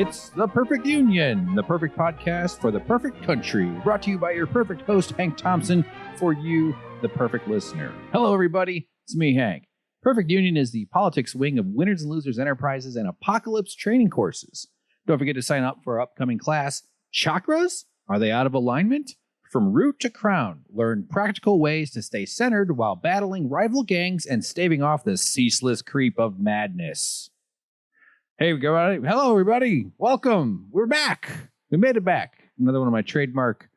It's The Perfect Union, the perfect podcast for the perfect country, brought to you by your perfect host, Hank Thompson, for you, the perfect listener. Hello, everybody. It's me, Hank. Perfect Union is the politics wing of Winners and Losers Enterprises and Apocalypse training courses. Don't forget to sign up for our upcoming class, Chakras? Are they out of alignment? From root to crown, learn practical ways to stay centered while battling rival gangs and staving off the ceaseless creep of madness. Hey, everybody. Hello, everybody. Welcome. We're back. We made it back. Another one of my trademark,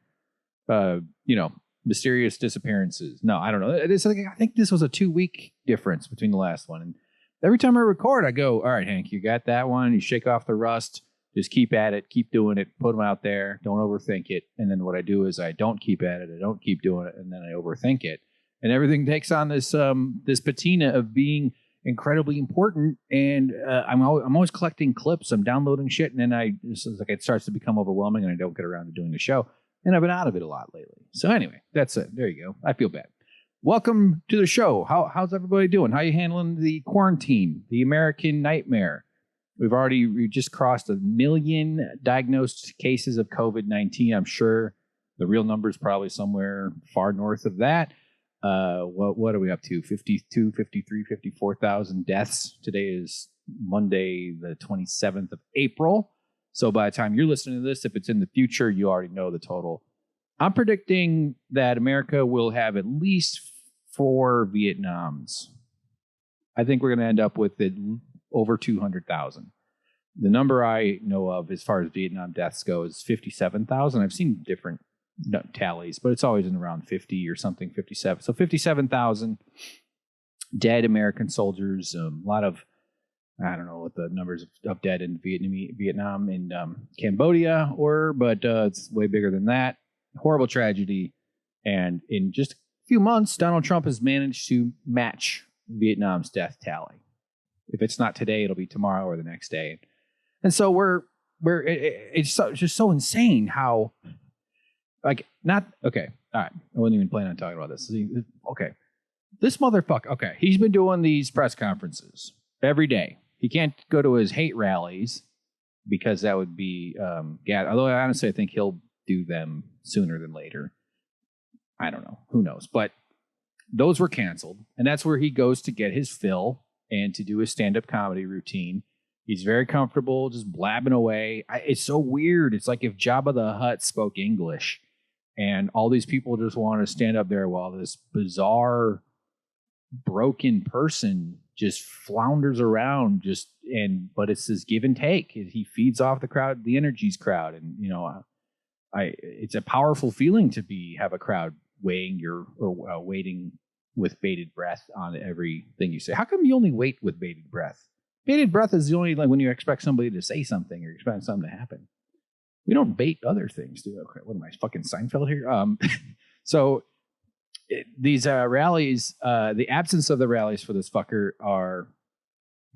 mysterious disappearances. No, I don't know. It's like, I think this was a 2-week difference between the last one. And every time I record, I go, all right, Hank, you got that one. You shake off the rust. Just keep at it. Keep doing it. Put them out there. Don't overthink it. And then what I do is I don't keep at it. I don't keep doing it. And then I overthink it. And everything takes on this patina of being incredibly important. And I'm always collecting clips. I'm downloading shit. And then it starts to become overwhelming and I don't get around to doing the show. And I've been out of it a lot lately. So anyway, that's it. There you go. I feel bad. Welcome to the show. How's everybody doing? How you handling the quarantine, the American nightmare? We just crossed 1 million diagnosed cases of COVID-19. I'm sure the real number is probably somewhere far north of that. What are we up to? 52, 53, 54,000 deaths. Today is Monday, the 27th of April. So by the time you're listening to this, if it's in the future, you already know the total. I'm predicting that America will have at least 4 Vietnams. I think we're going to end up with over 200,000. The number I know of as far as Vietnam deaths go is 57,000. I've seen different tallies, but it's always in around 50 or something, 57. So 57,000 dead American soldiers. A lot of, I don't know what the numbers of dead in Vietnam and Cambodia were, but it's way bigger than that. Horrible tragedy. And in just a few months, Donald Trump has managed to match Vietnam's death tally. If it's not today, it'll be tomorrow or the next day. And so it's just so insane how, okay, all right. I wasn't even planning on talking about this. Okay. This motherfucker, okay, he's been doing these press conferences every day. He can't go to his hate rallies because that would be, although honestly, I think he'll do them sooner than later. I don't know. Who knows? But those were canceled. And that's where he goes to get his fill and to do his stand-up comedy routine. He's very comfortable, just blabbing away. It's so weird. It's like if Jabba the Hutt spoke English and all these people just want to stand up there while this bizarre, broken person just flounders around but it's this give and take. He feeds off the crowd, the energy's crowd. And, it's a powerful feeling to have a crowd waiting with bated breath on everything you say. How come you only wait with bated breath? Bated breath is the only, like when you expect somebody to say something or you expect something to happen. We don't bait other things, do we? Okay, what am I, fucking Seinfeld here? These rallies, the absence of the rallies for this fucker are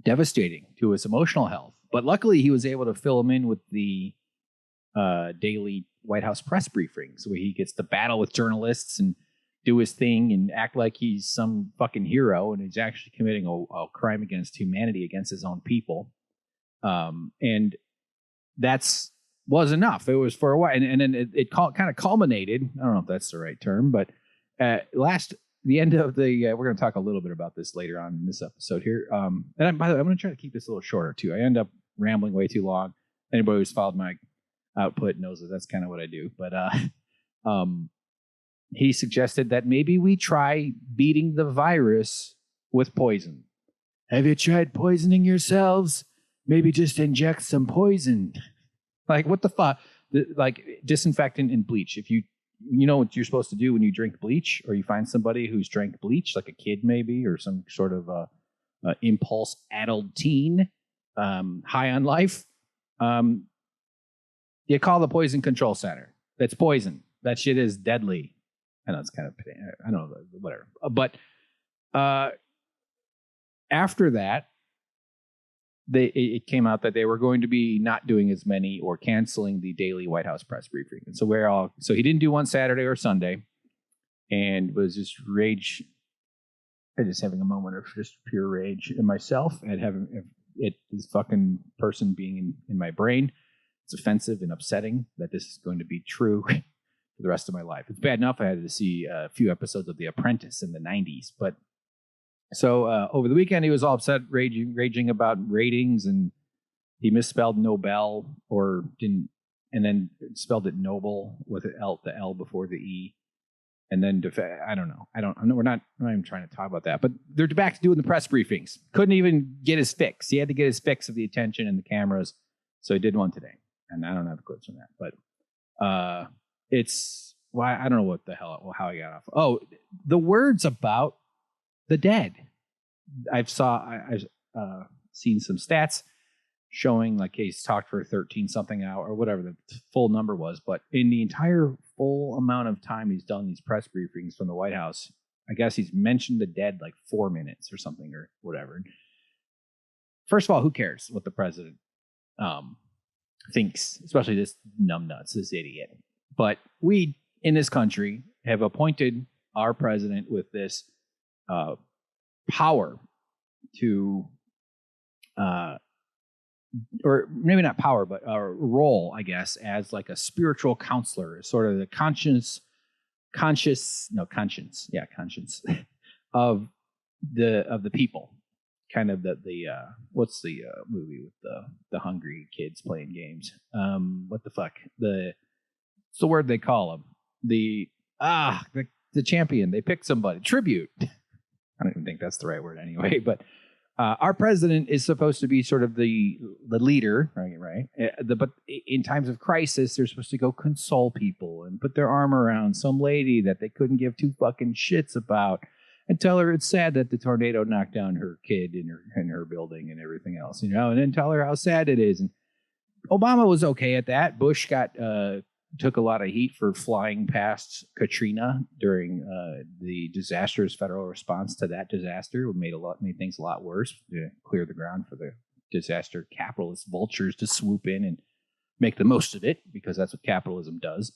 devastating to his emotional health. But luckily, he was able to fill him in with the daily White House press briefings where he gets to battle with journalists and do his thing and act like he's some fucking hero and he's actually committing a crime against humanity against his own people. And was enough. It was for a while. And then it kind of culminated. I don't know if that's the right term, but the end of we're going to talk a little bit about this later on in this episode here. And by the way, I'm going to try to keep this a little shorter too. I end up rambling way too long. Anybody who's followed my output knows that's kind of what I do. But he suggested that maybe we try beating the virus with poison. Have you tried poisoning yourselves? Maybe just inject some poison. Like, what the fuck? Like, disinfectant and bleach. If you know what you're supposed to do when you drink bleach, or you find somebody who's drank bleach, like a kid maybe, or some sort of impulse-addled teen, high on life, you call the poison control center. That's poison. That shit is deadly. I know it's kind of, I don't know, whatever. But after that, it came out that they were going to be not doing as many or canceling the daily White House press briefing. And so he didn't do one Saturday or Sunday and was just rage. I just having a moment of just pure rage in myself and having this fucking person being in my brain. It's offensive and upsetting that this is going to be true for the rest of my life. It's bad enough I had to see a few episodes of The Apprentice in the 90s. But so over the weekend, he was all upset, raging about ratings, and he misspelled Nobel or didn't, and then spelled it Noble with the L before the E. And then, I don't know. We're not even trying to talk about that. But they're back to doing the press briefings. Couldn't even get his fix. He had to get his fix of the attention and the cameras. So he did one today. And I don't have clips from that. But it's why I don't know what the hell, how he got off. Oh, the words about the dead. I've seen some stats showing like he's talked for 13 something hour or whatever the full number was, but in the entire full amount of time he's done these press briefings from the White House, I guess he's mentioned the dead like 4 minutes or something or whatever. First of all, who cares what the president thinks, especially this numbnuts, this idiot. But we in this country have appointed our president with this power to or maybe not power, but a role, I guess, as like a spiritual counselor, sort of the conscience of the people. Kind of the what's the movie with the hungry kids playing games? What the fuck? What's the word they call them? The champion. They pick somebody. Tribute. I don't even think that's the right word anyway, but our president is supposed to be sort of the leader, right? But in times of crisis, they're supposed to go console people and put their arm around some lady that they couldn't give two fucking shits about and tell her it's sad that the tornado knocked down her kid in her building and everything else, and then tell her how sad it is. And Obama was okay at that. Bush took a lot of heat for flying past Katrina during the disastrous federal response to that disaster. It made things a lot worse to clear the ground for the disaster capitalist vultures to swoop in and make the most of it, because that's what capitalism does.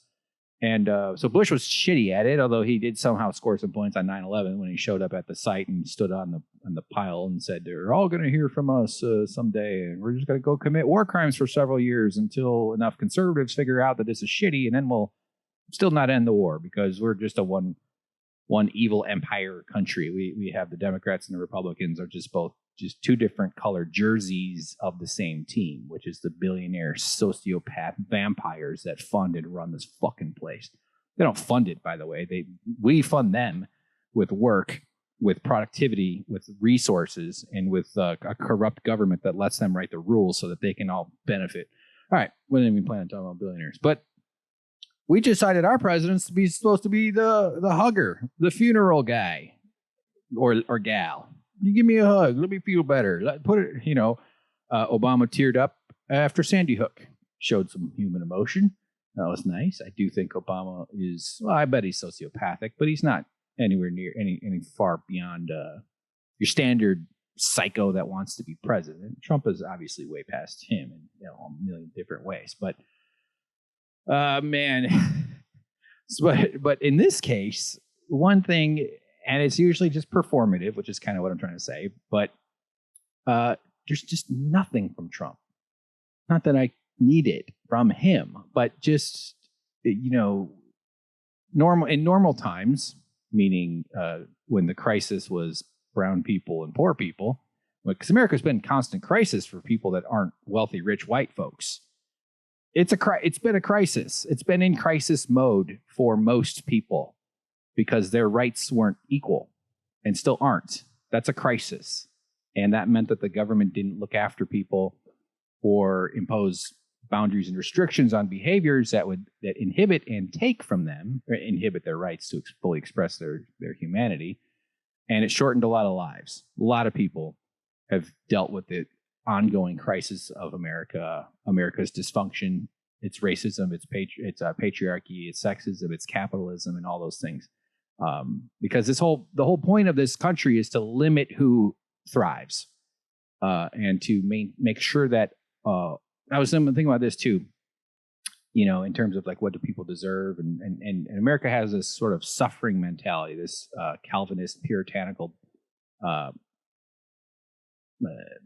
And so Bush was shitty at it, although he did somehow score some points on 9/11 when he showed up at the site and stood on the pile and said, they're all going to hear from us someday, and we're just going to go commit war crimes for several years until enough conservatives figure out that this is shitty, and then we'll still not end the war because we're just a one evil empire country. We have the Democrats and the Republicans are just two different colored jerseys of the same team, which is the billionaire sociopath vampires that fund and run this fucking place. They don't fund it, by the way. We fund them with work, with productivity, with resources, and with a corrupt government that lets them write the rules so that they can all benefit. All right, we didn't even plan on talking about billionaires, but we decided our president's supposed to be the hugger, the funeral guy or gal. You give me a hug. Let me feel better. Obama teared up after Sandy Hook. Showed some human emotion. That was nice. I do think Obama I bet he's sociopathic, but he's not anywhere near any far beyond your standard psycho that wants to be president. Trump is obviously way past him in a million different ways. But, man. But in this case, one thing... And it's usually just performative, which is kind of what I'm trying to say. But there's just nothing from Trump. Not that I need it from him, but just, normal times, meaning when the crisis was brown people and poor people, because America's been in constant crisis for people that aren't wealthy, rich, white folks. It's been a crisis. It's been in crisis mode for most people, because their rights weren't equal and still aren't. That's a crisis. And that meant that the government didn't look after people or impose boundaries and restrictions on behaviors that inhibit and take from them, or inhibit their rights to fully express their humanity. And it shortened a lot of lives. A lot of people have dealt with the ongoing crisis of America's dysfunction, its racism, its patriarchy, its sexism, its capitalism, and all those things. Because the whole point of this country is to limit who thrives, and to make sure that I was thinking about this too, in terms of like what do people deserve, and America has this sort of suffering mentality, this Calvinist puritanical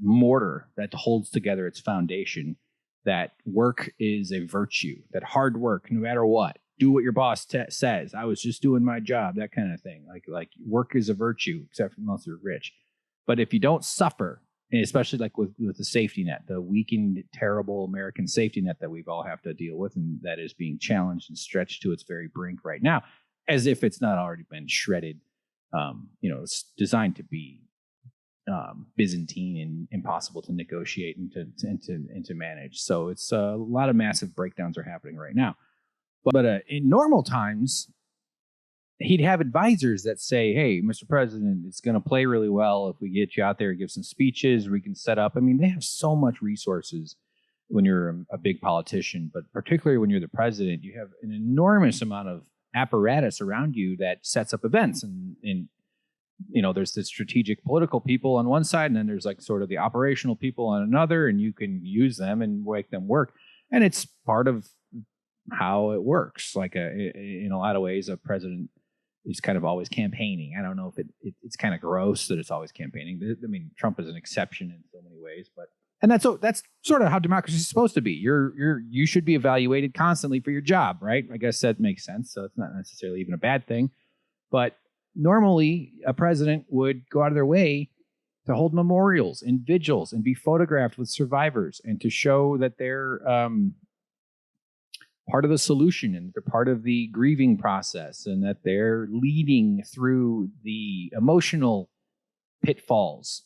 mortar that holds together its foundation, that work is a virtue, that hard work, no matter what, do what your boss says. I was just doing my job, that kind of thing. Like work is a virtue, except unless you're rich. But if you don't suffer, and especially like with the safety net, the weakened, terrible American safety net that we've all have to deal with, and that is being challenged and stretched to its very brink right now, as if it's not already been shredded. It's designed to be Byzantine and impossible to negotiate and to manage. So it's a lot of massive breakdowns are happening right now. But in normal times, he'd have advisors that say, hey, Mr. President, it's going to play really well if we get you out there and give some speeches. We can set up. I mean, they have so much resources when you're a big politician, but particularly when you're the president, you have an enormous amount of apparatus around you that sets up events. And there's the strategic political people on one side, and then there's like sort of the operational people on another, and you can use them and make them work. And it's part of how it works. Like in a lot of ways, a president is kind of always campaigning. I don't know if it's kind of gross that it's always campaigning. I mean, Trump is an exception in so many ways, and that's sort of how democracy is supposed to be. You should be evaluated constantly for your job, right? I guess that makes sense. So it's not necessarily even a bad thing, but normally a president would go out of their way to hold memorials and vigils and be photographed with survivors and to show that they're part of the solution and they're part of the grieving process and that they're leading through the emotional pitfalls.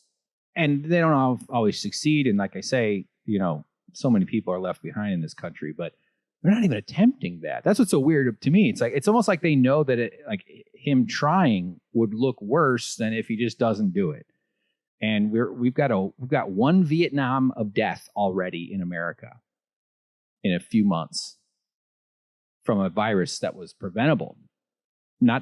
And they don't always succeed. And like I say, so many people are left behind in this country, but they're not even attempting that. That's what's so weird to me. It's almost like they know that him trying would look worse than if he just doesn't do it. And we've got one Vietnam of death already in America in a few months from a virus that was preventable. I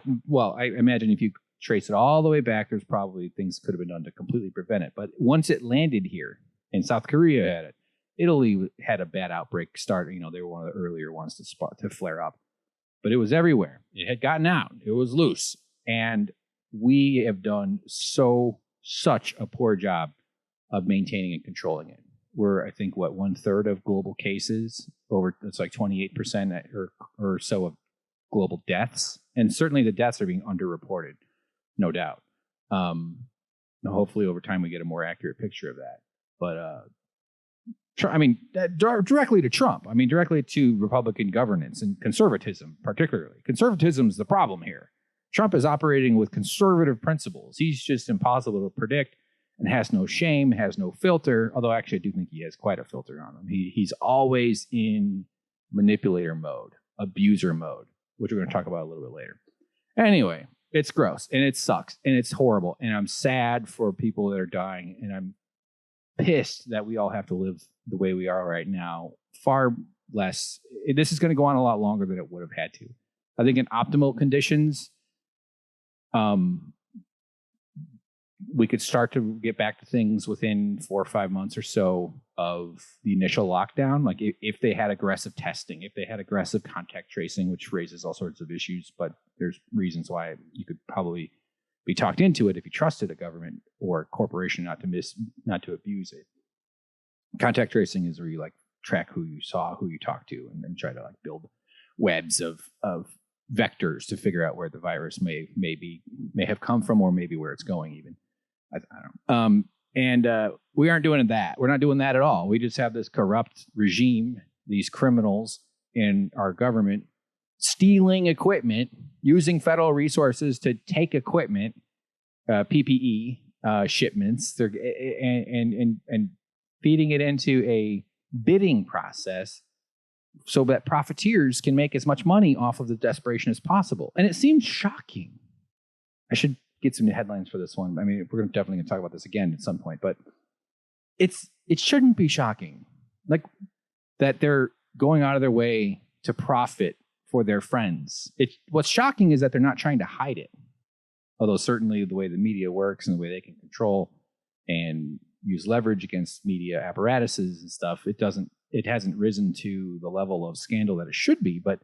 imagine if you trace it all the way back, there's probably things could have been done to completely prevent it. But once it landed here, and South Korea had it, Italy had a bad outbreak start. They were one of the earlier ones to flare up. But it was everywhere. It had gotten out. It was loose. And we have done such a poor job of maintaining and controlling it. We're, I think, 1/3 of global cases, it's like 28% or so of global deaths. And certainly the deaths are being underreported, no doubt. Hopefully over time we get a more accurate picture of that. But directly to Trump. Directly to Republican governance and conservatism, particularly. Conservatism is the problem here. Trump is operating with conservative principles. He's just impossible to predict and has no shame, has no filter. Although actually I do think he has quite a filter on him. He's always in manipulator mode, abuser mode, which we're going to talk about a little bit later. Anyway, it's gross and it sucks and it's horrible. And I'm sad for people that are dying. And I'm pissed that we all have to live the way we are right now. Far less. This is going to go on a lot longer than it would have had to. I think in optimal conditions, we could start to get back to things within 4 or 5 months or so of the initial lockdown. Like if they had aggressive testing, if they had aggressive contact tracing, which raises all sorts of issues, but there's reasons why you could probably be talked into it if you trusted a government or a corporation not to abuse it. Contact tracing is where you track who you saw, who you talked to, and then try to build webs of vectors to figure out where the virus may have come from, or maybe where it's going even. I don't know. We aren't doing that. We're not doing that at all. We just have this corrupt regime, these criminals in our government stealing equipment, using federal resources to take equipment, PPE shipments, and feeding it into a bidding process so that profiteers can make as much money off of the desperation as possible. And it seems shocking. I should get some headlines for this one. We're definitely going to talk about this again at some point, but it shouldn't be shocking. That they're going out of their way to profit for their friends. What's shocking is that they're not trying to hide it. Although certainly the way the media works and the way they can control and use leverage against media apparatuses and stuff, it hasn't risen to the level of scandal that it should be. But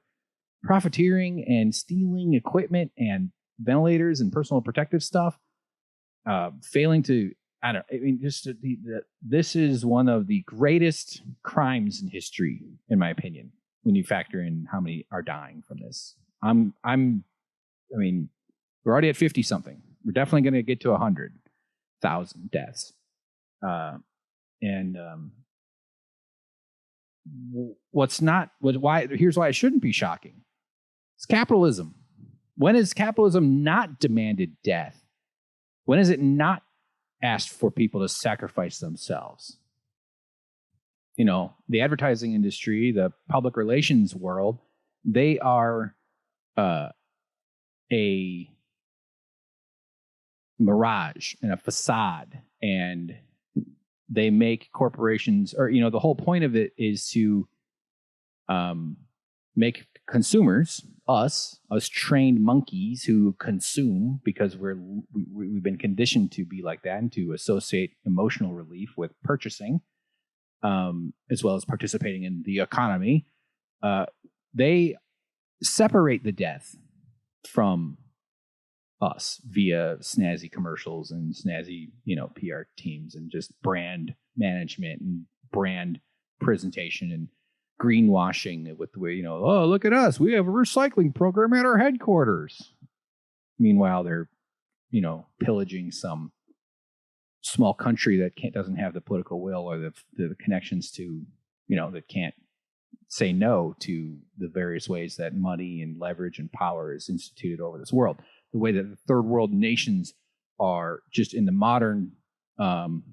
profiteering and stealing equipment and ventilators and personal protective stuff, failing to I don't. I mean, just this is one of the greatest crimes in history, in my opinion. When you factor in how many are dying from this, I mean, we're already at 50 something. We're definitely going to get to 100,000 deaths. Here's why it shouldn't be shocking. It's capitalism. When has capitalism not demanded death? When has it not asked for people to sacrifice themselves? You know, the advertising industry, the public relations world, they are a mirage and a facade, and they make corporations, or, you know, the whole point of it is to make consumers, us trained monkeys who consume because we've been conditioned to be like that and to associate emotional relief with purchasing, as well as participating in the economy. They separate the death from us via snazzy commercials and snazzy, you know, PR teams and just brand management and brand presentation and greenwashing with the way, you know, oh, look at us, we have a recycling program at our headquarters. Meanwhile, they're, you know, pillaging some small country that doesn't have the political will or the connections to, you know, that can't say no to the various ways that money and leverage and power is instituted over this world. The way that the third world nations are just in the modern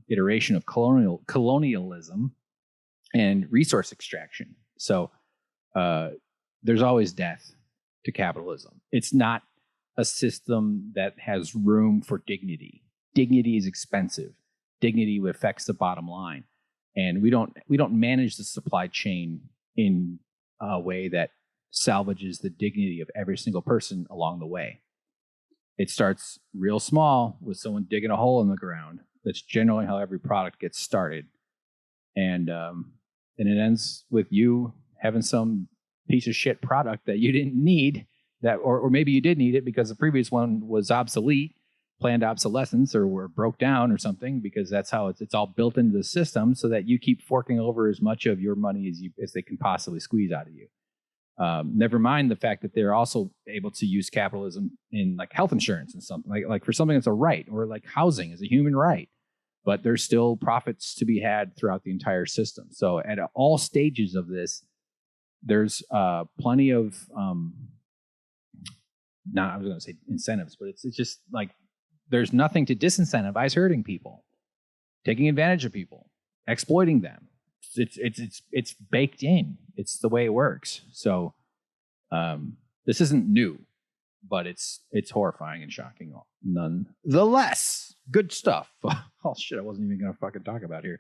iteration of colonialism and resource extraction. So there's always death to capitalism. It's not a system that has room for dignity. Dignity is expensive. Dignity affects the bottom line. And we don't manage the supply chain in a way that salvages the dignity of every single person along the way. It starts real small with someone digging a hole in the ground. That's generally how every product gets started. And it ends with you having some piece of shit product that you didn't need, that or maybe you did need it because the previous one was obsolete, planned obsolescence, or broke down or something, because that's how it's all built into the system so that you keep forking over as much of your money as they can possibly squeeze out of you. Never mind the fact that they're also able to use capitalism in like health insurance and something like for something that's a right, or like housing is a human right, but there's still profits to be had throughout the entire system. So at all stages of this, there's plenty of I was going to say incentives, but it's just like there's nothing to disincentivize hurting people, taking advantage of people, exploiting them. It's baked in. It's the way it works. So this isn't new, but it's horrifying and shocking nonetheless. Good stuff. Oh shit, I wasn't even gonna fucking talk about here.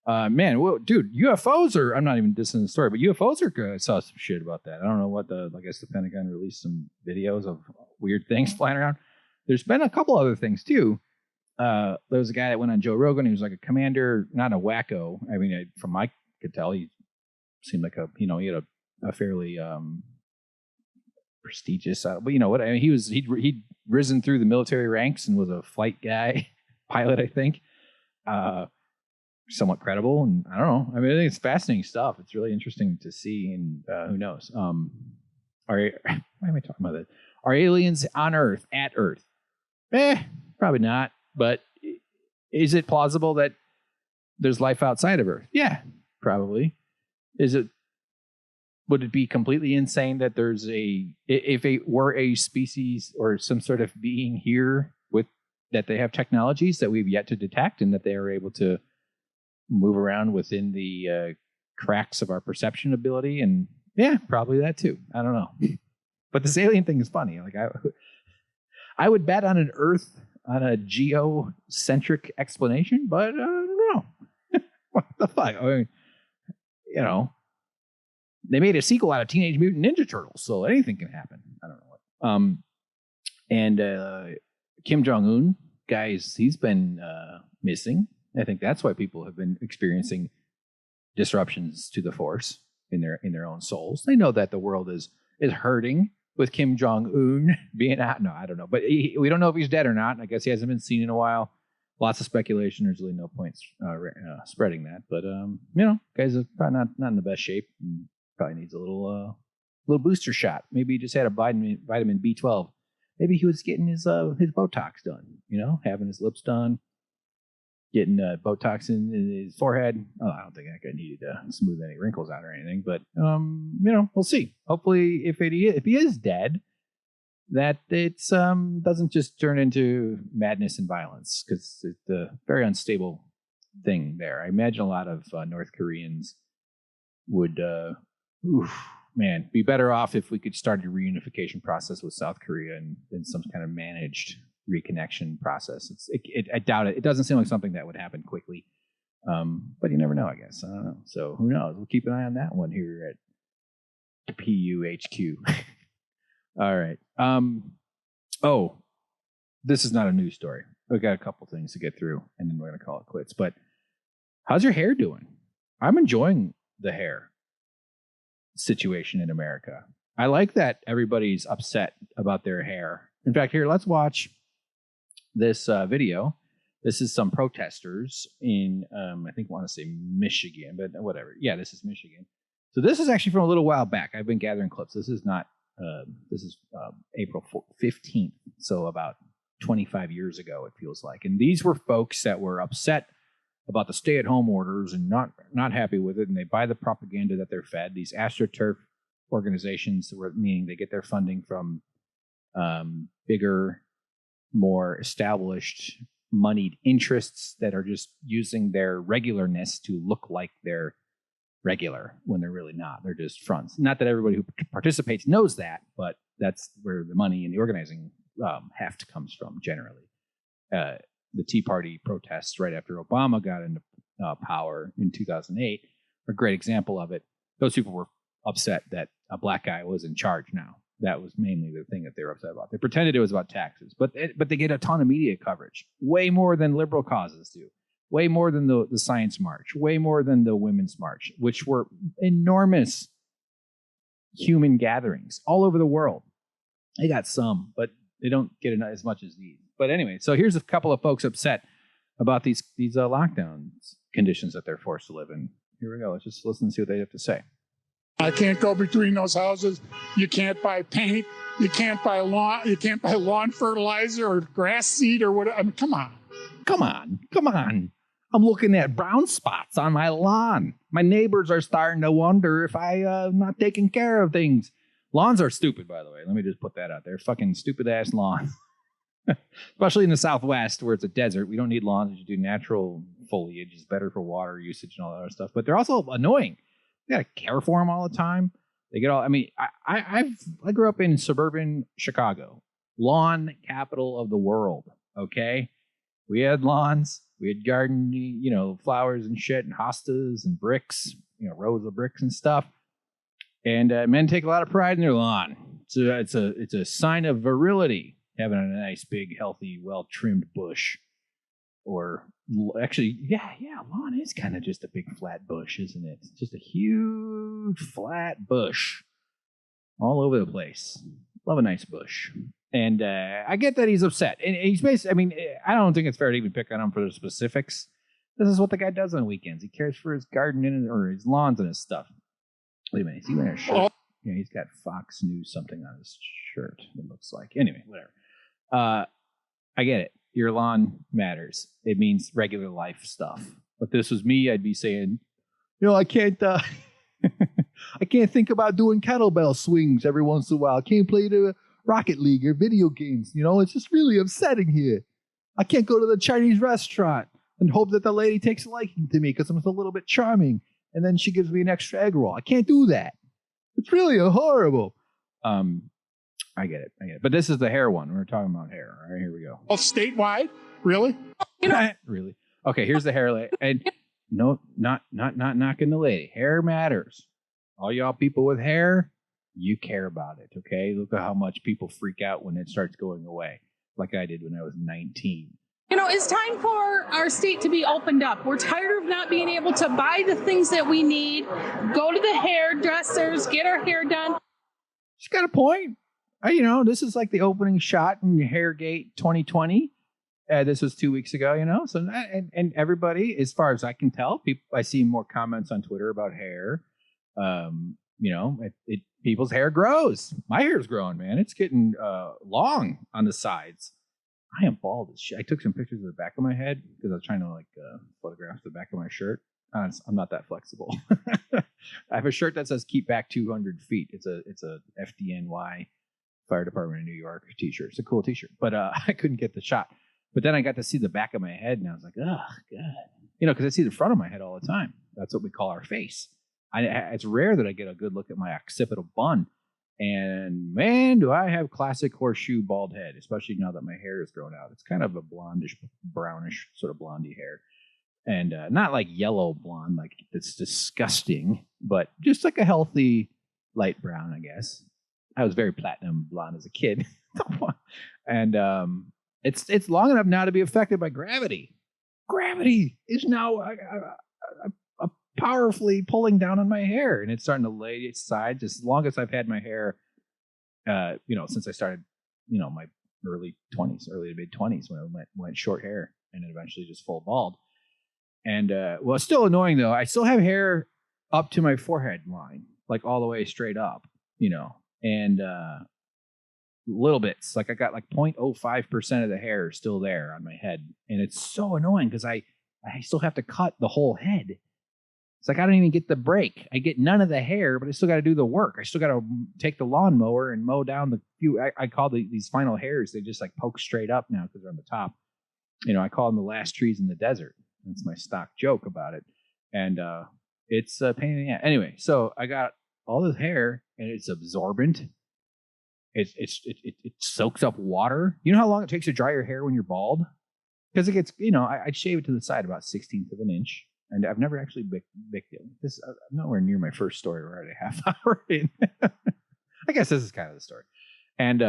Man, well, dude, UFOs are, I'm not even dissing the story, but UFOs are good. I saw some shit about that. I don't know what I guess the Pentagon released some videos of weird things flying around. There's been a couple other things too. There was a guy that went on Joe Rogan. He was like a commander, not a wacko. I mean, from I could tell, he seemed like he had a fairly prestigious, but you know what? I mean, he'd risen through the military ranks and was a flight guy, pilot, I think. Somewhat credible, and I don't know. I mean, I think it's fascinating stuff. It's really interesting to see, and who knows? Why am I talking about that? Are aliens on Earth, at Earth? Probably not. But is it plausible that there's life outside of Earth? Yeah, probably. Would it be completely insane that there's if it were a species or some sort of being here that they have technologies that we've yet to detect and that they are able to move around within the cracks of our perception ability? And yeah, probably that too. I don't know. But this alien thing is funny. Like I would bet on a geocentric explanation, but I don't know. What the fuck? I mean, you know, they made a sequel out of Teenage Mutant Ninja Turtles, so anything can happen. I don't know what. And Kim Jong Un, guys, he's been missing. I think that's why people have been experiencing disruptions to the Force in their own souls. They know that the world is hurting with Kim Jong Un being out. No, I don't know, but we don't know if he's dead or not. I guess he hasn't been seen in a while. Lots of speculation. There's really no point spreading that. But, guys are probably not in the best shape. And probably needs a little booster shot. Maybe he just had a vitamin B12. Maybe he was getting his Botox done, having his lips done, getting Botox in his forehead. Oh, I don't think that guy needed to smooth any wrinkles out or anything. But, we'll see. Hopefully, if he is dead, that it doesn't just turn into madness and violence, because it's a very unstable thing there. I imagine a lot of North Koreans would, be better off if we could start a reunification process with South Korea and some kind of managed reconnection process. I doubt it. It doesn't seem like something that would happen quickly. But you never know, I guess. I don't know. So who knows? We'll keep an eye on that one here at PUHQ. All right. This is not a news story. We've got a couple things to get through, and then we're going to call it quits. But how's your hair doing? I'm enjoying the hair situation in America. I like that everybody's upset about their hair. In fact, here, let's watch this video. This is some protesters in, I want to say Michigan, but whatever. Yeah, this is Michigan. So this is actually from a little while back. I've been gathering clips. This is not, April 15th. So about 25 years ago, it feels like. And these were folks that were upset about the stay-at-home orders and not happy with it. And they buy the propaganda that they're fed. These AstroTurf organizations, meaning they get their funding from bigger, more established, moneyed interests that are just using their regularness to look like they're regular when they're really not. They're just fronts. Not that everybody who participates knows that, but that's where the money and the organizing heft comes from generally. The Tea Party protests right after Obama got into power in 2008 are a great example of it. Those people were upset that a black guy was in charge now. That was mainly the thing that they were upset about. They pretended it was about taxes, but they get a ton of media coverage, way more than liberal causes do. Way more than the Science March, way more than the Women's March, which were enormous human gatherings all over the world. They got some, but they don't get as much as these. But anyway, so here's a couple of folks upset about these lockdown conditions that they're forced to live in. Here we go. Let's just listen and see what they have to say. I can't go between those houses. You can't buy paint. You can't buy lawn. You can't buy lawn fertilizer or grass seed or whatever. I mean, come on. I'm looking at brown spots on my lawn. My neighbors are starting to wonder if I'm not taking care of things. Lawns are stupid, by the way. Let me just put that out there. Fucking stupid-ass lawn. Especially in the Southwest where it's a desert. We don't need lawns. You do natural foliage. It's better for water usage and all that other stuff. But they're also annoying. You got to care for them all the time. They get all... I mean, I grew up in suburban Chicago. Lawn capital of the world, okay? We had lawns. We had garden, flowers and shit and hostas and bricks, rows of bricks and stuff. And men take a lot of pride in their lawn. So it's a sign of virility, having a nice, big, healthy, well-trimmed bush. Or actually, yeah, lawn is kind of just a big flat bush, isn't it? It's just a huge flat bush all over the place. Love a nice bush. And I get that he's upset. And he's basically, I mean, I don't think it's fair to even pick on him for the specifics. This is what the guy does on weekends. He cares for his garden or his lawns and his stuff. Wait a minute, is he wearing a shirt? Yeah, he's got Fox News something on his shirt, it looks like. Anyway, whatever. I get it. Your lawn matters. It means regular life stuff. But this was me, I'd be saying, I can't... I can't think about doing kettlebell swings every once in a while. I can't play the Rocket League or video games. It's just really upsetting here. I can't go to the Chinese restaurant and hope that the lady takes a liking to me because I'm a little bit charming. And then she gives me an extra egg roll. I can't do that. It's really horrible. I get it. But this is the hair one. We're talking about hair. All right, here we go. Oh, statewide? Really? Really? Okay, here's the hair. And no, not knocking the lady. Hair matters. All y'all people with hair, you care about it, okay? Look at how much people freak out when it starts going away, like I did when I was 19. It's time for our state to be opened up. We're tired of not being able to buy the things that we need, go to the hairdressers, get our hair done. She's got a point. This is like the opening shot in Hairgate 2020. This was 2 weeks ago, So and everybody, as far as I can tell, I see more comments on Twitter about hair. People's hair grows. My hair's growing, man. It's getting long on the sides. I am bald as shit. I took some pictures of the back of my head because I was trying to photograph the back of my shirt. I'm not that flexible. I have a shirt that says "Keep Back 200 Feet." It's a FDNY Fire Department of New York t-shirt. It's a cool t-shirt, but I couldn't get the shot. But then I got to see the back of my head, and I was like, oh god, because I see the front of my head all the time. That's what we call our face. It's rare that I get a good look at my occipital bun. And man, do I have classic horseshoe bald head, especially now that my hair is grown out. It's kind of a blondish, brownish sort of blondie hair. And not like yellow blonde, like it's disgusting, but just like a healthy light brown, I guess. I was very platinum blonde as a kid. And it's long enough now to be affected by gravity. Gravity is now powerfully pulling down on my hair, and it's starting to lay its sides. As long as I've had my hair, since I started, my early to mid 20s, when I went short hair and then eventually just full bald. And it's still annoying though. I still have hair up to my forehead line, like all the way straight up, and little bits. Like I got like 0.05% of the hair still there on my head, and it's so annoying because I still have to cut the whole head. It's like I don't even get the break. I get none of the hair, but I still got to do the work. I still got to take the lawnmower and mow down the few. I call these final hairs. They just like poke straight up now because they're on the top. I call them the last trees in the desert. That's my stock joke about it. And it's a pain in the ass. Anyway, so I got all this hair, and it's absorbent. It soaks up water. You know how long it takes to dry your hair when you're bald? Because it gets, I shave it to the side about 1/16 of an inch. And I've never actually bicked it. I'm nowhere near my first story. We're already a half hour in. I guess this is kind of the story. And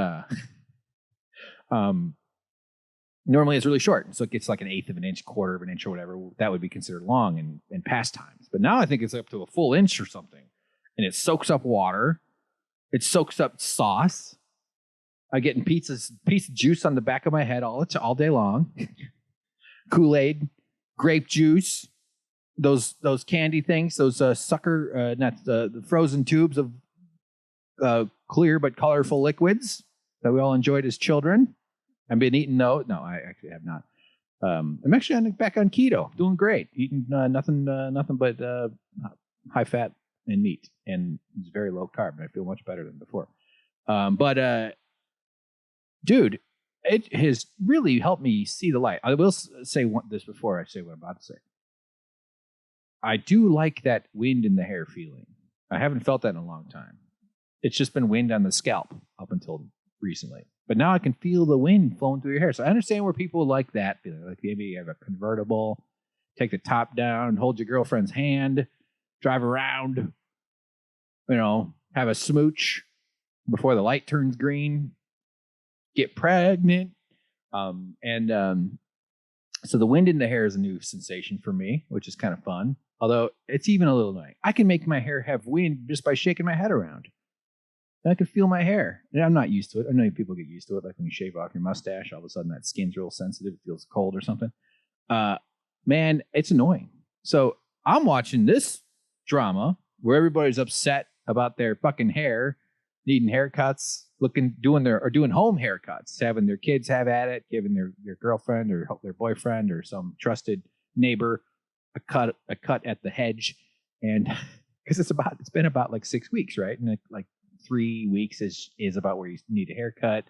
normally it's really short. So it gets like 1/8 of an inch, 1/4 of an inch or whatever. That would be considered long in past times. But now I think it's up to a full inch or something. And it soaks up water. It soaks up sauce. I get piece of juice on the back of my head all day long. Kool-Aid, grape juice. Those candy things, those the frozen tubes of clear but colorful liquids that we all enjoyed as children. I've been eating those. No, I actually have not. I'm actually back on keto, doing great, eating nothing but high fat and meat, and it's very low carb. And I feel much better than before. Dude, it has really helped me see the light. I will say this before I say what I'm about to say. I do like that wind in the hair feeling. I haven't felt that in a long time. It's just been wind on the scalp up until recently. But now I can feel the wind flowing through your hair. So I understand where people like that feeling. Like maybe you have a convertible, take the top down, hold your girlfriend's hand, drive around, have a smooch before the light turns green, get pregnant. So the wind in the hair is a new sensation for me, which is kind of fun. Although it's even a little annoying. I can make my hair have wind just by shaking my head around. And I can feel my hair. And I'm not used to it. I know people get used to it. Like when you shave off your mustache, all of a sudden that skin's real sensitive. It feels cold or something. Man, it's annoying. So I'm watching this drama where everybody's upset about their fucking hair, needing haircuts, doing home haircuts, having their kids have at it, giving their girlfriend or their boyfriend or some trusted neighbor a cut at the hedge. And because it's been about like 6 weeks, right? And like 3 weeks is about where you need a haircut.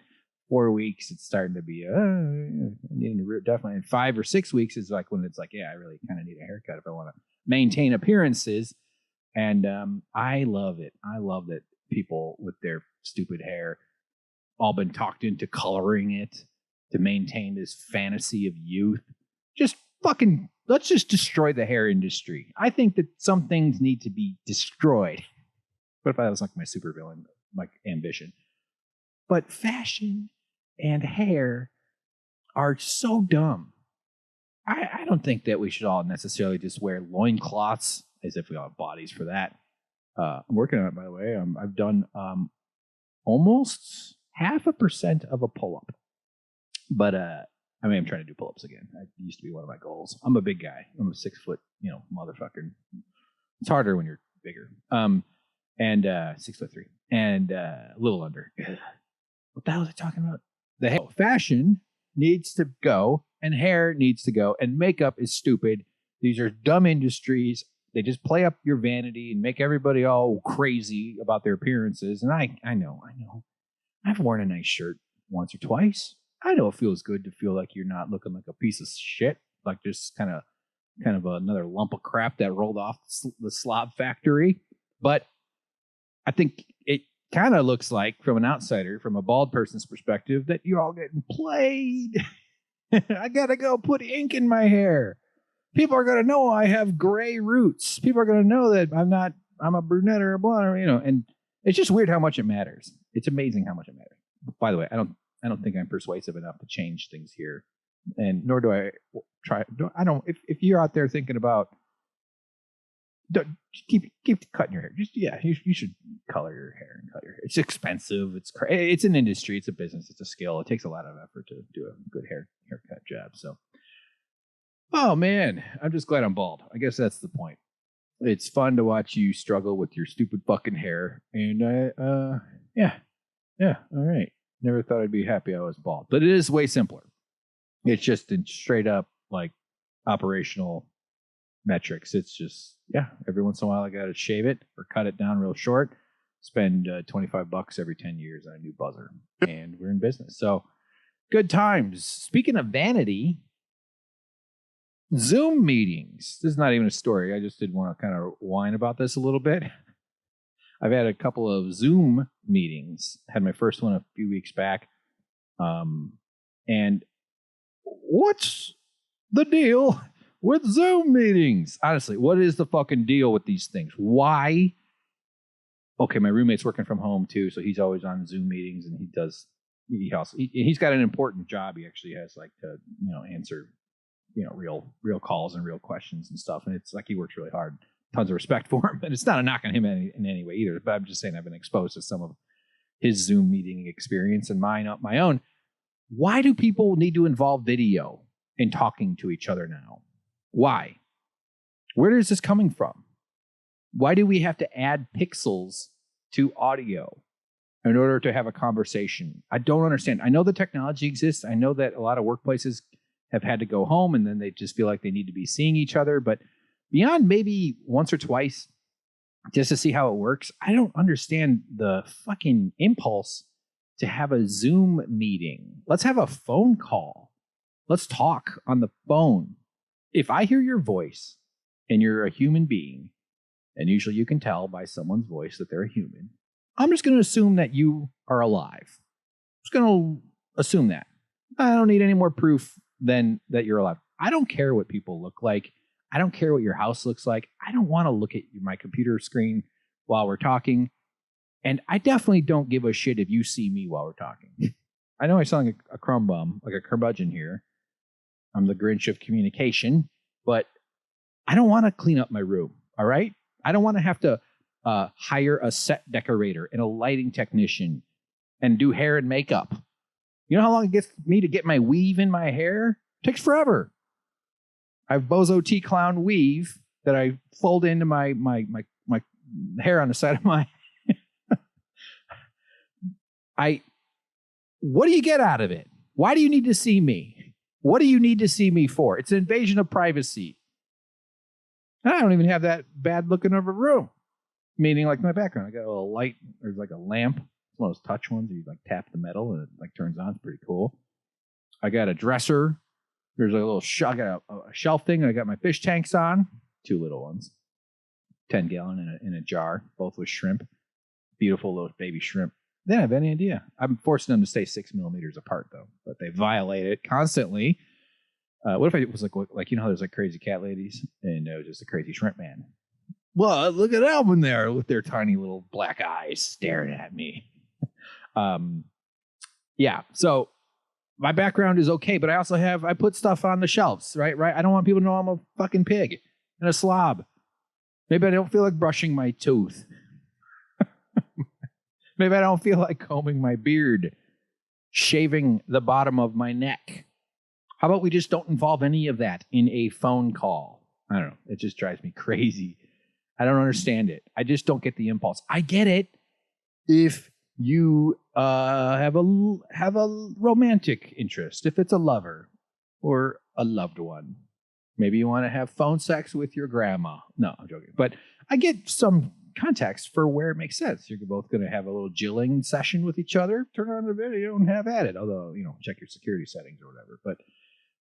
4 weeks, it's starting to be definitely. And 5 or 6 weeks is like when it's like, yeah, I really kind of need a haircut if I want to maintain appearances. And I love it. I love that people with their stupid hair all been talked into coloring it to maintain this fantasy of youth. Just fucking, let's just destroy the hair industry. I think that some things need to be destroyed. What if that was like my supervillain, like ambition? But fashion and hair are so dumb. I don't think that we should all necessarily just wear loincloths as if we all have bodies for that. I'm working on it, by the way. I've done almost 0.5% of a pull-up. But I mean, I'm trying to do pull-ups again. That used to be one of my goals. I'm a big guy. I'm a 6 foot, motherfucker. It's harder when you're bigger. And 6'3" and a little under. What the hell was I talking about? Fashion needs to go, and hair needs to go, and makeup is stupid. These are dumb industries. They just play up your vanity and make everybody all crazy about their appearances. And I know. I've worn a nice shirt once or twice. I know it feels good to feel like you're not looking like a piece of shit, like just kind of another lump of crap that rolled off the slob factory. But I think it kind of looks like, from an outsider, from a bald person's perspective, that you're all getting played. I gotta go put ink in my hair. People are gonna know I have gray roots. People are gonna know that I'm a brunette or a blonde, and it's just weird how much it matters. It's amazing how much it matters. By the way, I don't think I'm persuasive enough to change things here, and nor do I try. If you're out there thinking about, keep cutting your hair. You should color your hair and cut your hair. It's expensive. It's an industry. It's a business. It's a skill. It takes a lot of effort to do a good haircut job. So, oh man, I'm just glad I'm bald. I guess that's the point. It's fun to watch you struggle with your stupid fucking hair, and yeah, all right. Never thought I'd be happy I was bald, but it is way simpler. It's just in straight up like operational metrics. It's just, every once in a while I got to shave it or cut it down real short, spend $25 every 10 years on a new buzzer, and we're in business. So good times. Speaking of vanity, Zoom meetings. This is not even a story. I just did want to kind of whine about this a little bit. I've had a couple of Zoom meetings. Had my first one a few weeks back. And what's the deal with Zoom meetings? Honestly, what is the fucking deal with these things? Why? Okay, my roommate's working from home too, so he's always on Zoom meetings, and he's got an important job. He actually has like to, answer, real calls and real questions and stuff. And it's like he works really hard. Tons of respect for him. And it's not a knock on him in any way either. But I'm just saying I've been exposed to some of his Zoom meeting experience and my own. Why do people need to involve video in talking to each other now? Why? Where is this coming from? Why do we have to add pixels to audio in order to have a conversation? I don't understand. I know the technology exists. I know that a lot of workplaces have had to go home, and then they just feel like they need to be seeing each other. But beyond maybe once or twice just to see how it works, I don't understand the fucking impulse to have a Zoom meeting. Let's have a phone call. Let's talk on the phone. If I hear your voice and you're a human being, and usually you can tell by someone's voice that they're a human, I'm just going to assume that you are alive. I'm just going to assume that. I don't need any more proof than that you're alive. I don't care what people look like. I don't care what your house looks like. I don't want to look at my computer screen while we're talking. And I definitely don't give a shit if you see me while we're talking. I know I sound like a crumb bum, like a curmudgeon here. I'm the Grinch of communication, but I don't want to clean up my room, all right? I don't want to have to hire a set decorator and a lighting technician and do hair and makeup. You know how long it gets me to get my weave in my hair? It takes forever. I have Bozo T-Clown weave that I fold into my hair on the side of my... What do you get out of it? Why do you need to see me? What do you need to see me for? It's an invasion of privacy. I don't even have that bad looking of a room. Meaning, like, my background, I got a little light. There's like a lamp. It's one of those touch ones. You like tap the metal and it like turns on. It's pretty cool. I got a dresser. There's a little I got a shelf thing. I got my fish tanks on. 2 little ones. 10 gallon in a jar, both with shrimp. Beautiful little baby shrimp. They don't have any idea. I'm forcing them to stay 6 millimeters apart, though. But they violate it constantly. What if I was like you know how there's like crazy cat ladies? And it was just a crazy shrimp man. Well, look at Alvin there with their tiny little black eyes staring at me. Yeah, so my background is okay, but I put stuff on the shelves, right? I don't want people to know I'm a fucking pig and a slob. Maybe I don't feel like brushing my tooth. Maybe I don't feel like combing my beard, shaving the bottom of my neck. How about we just don't involve any of that in a phone call? I don't know. It just drives me crazy. I don't understand it. I just don't get the impulse. I get it if you have a romantic interest, if it's a lover or a loved one. Maybe you want to have phone sex with your grandma. No, I'm joking. But I get some context for where it makes sense. You're both going to have a little jilling session with each other. Turn on the video and have at it. Although, check your security settings or whatever.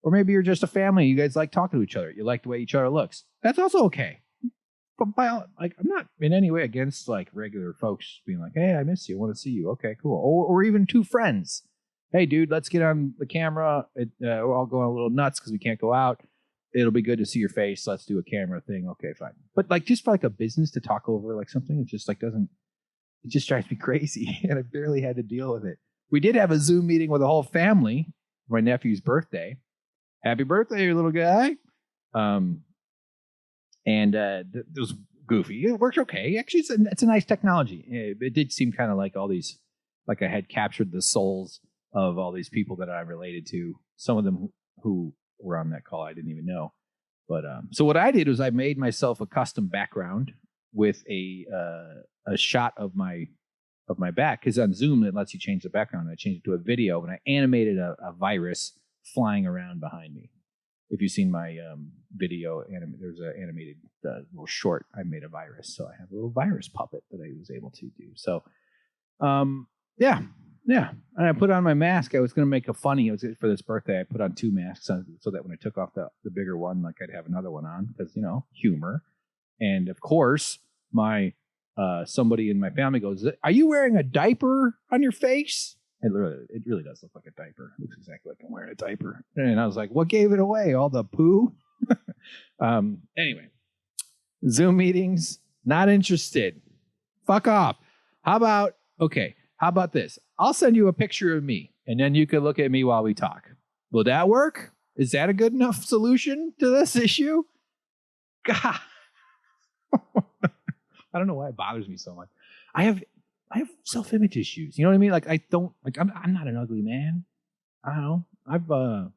Or maybe you're just a family. You guys like talking to each other. You like the way each other looks. That's also okay. But I'm not in any way against regular folks being like, hey, I miss you. I want to see you. Okay, cool. Or even two friends. Hey, dude, let's get on the camera. We're all going a little nuts because we can't go out. It'll be good to see your face. Let's do a camera thing. Okay, fine. But just for a business to talk over something, it just it just drives me crazy. And I barely had to deal with it. We did have a Zoom meeting with the whole family for my nephew's birthday. Happy birthday, you little guy. It was goofy. It worked okay. Actually, it's a nice technology. It did seem kind of like all these, I had captured the souls of all these people that I'm related to. Some of them who were on that call I didn't even know. But so what I did was I made myself a custom background with a shot of my back, because on Zoom it lets you change the background. I changed it to a video and I animated a virus flying around behind me. If you've seen my video, there's an animated little short. I made a virus, so I have a little virus puppet that I was able to do. So, yeah. And I put on my mask. I was going to make a funny. It was for this birthday. I put on two masks so that when I took off the bigger one, I'd have another one on because humor. And of course, my somebody in my family goes, "Are you wearing a diaper on your face?" It really does look like a diaper. It looks exactly like I'm wearing a diaper. And I was like, what gave it away? All the poo? Anyway, Zoom meetings, not interested. Fuck off. How about this? I'll send you a picture of me, and then you can look at me while we talk. Will that work? Is that a good enough solution to this issue? God. I don't know why it bothers me so much. I have self-image issues. You know what I mean? I'm not an ugly man. I don't know.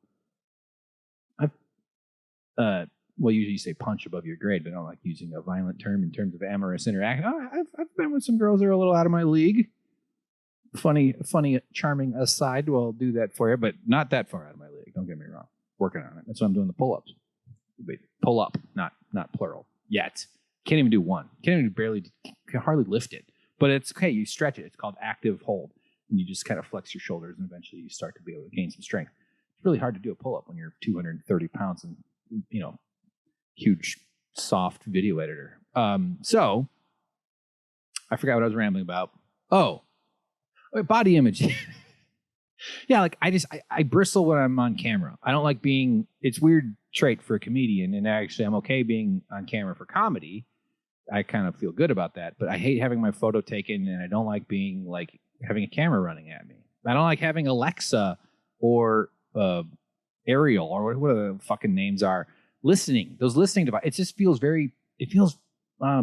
Usually you say punch above your grade, but I don't like using a violent term in terms of amorous interaction. I've been with some girls that are a little out of my league. Funny, charming aside. Well, I'll do that for you, but not that far out of my league. Don't get me wrong. Working on it. That's why I'm doing the pull-ups. Wait, pull up, not plural. Yet. Can't even do one. Can hardly lift it. But it's okay. You stretch it. It's called active hold. And you just kind of flex your shoulders, and eventually you start to be able to gain some strength. It's really hard to do a pull-up when you're 230 pounds and, huge, soft video editor. So I forgot what I was rambling about. Oh, body image. Yeah, I bristle when I'm on camera. I don't like being, it's weird trait for a comedian, and actually I'm okay being on camera for comedy. I kind of feel good about that, but I hate having my photo taken, and I don't like being having a camera running at me. I don't like having Alexa or Ariel or what the fucking names are listening. Those listening devices. It just feels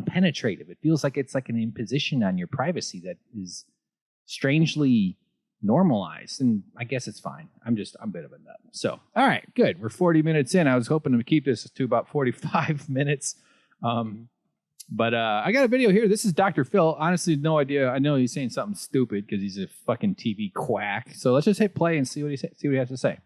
penetrative. It feels like it's like an imposition on your privacy that is strangely normalized, and I guess it's fine. I'm a bit of a nut. So, all right, good. We're 40 minutes in. I was hoping to keep this to about 45 minutes. But I got a video here. This is Dr. Phil. Honestly, no idea. I know he's saying something stupid because he's a fucking TV quack. So let's just hit play and see what he has to say.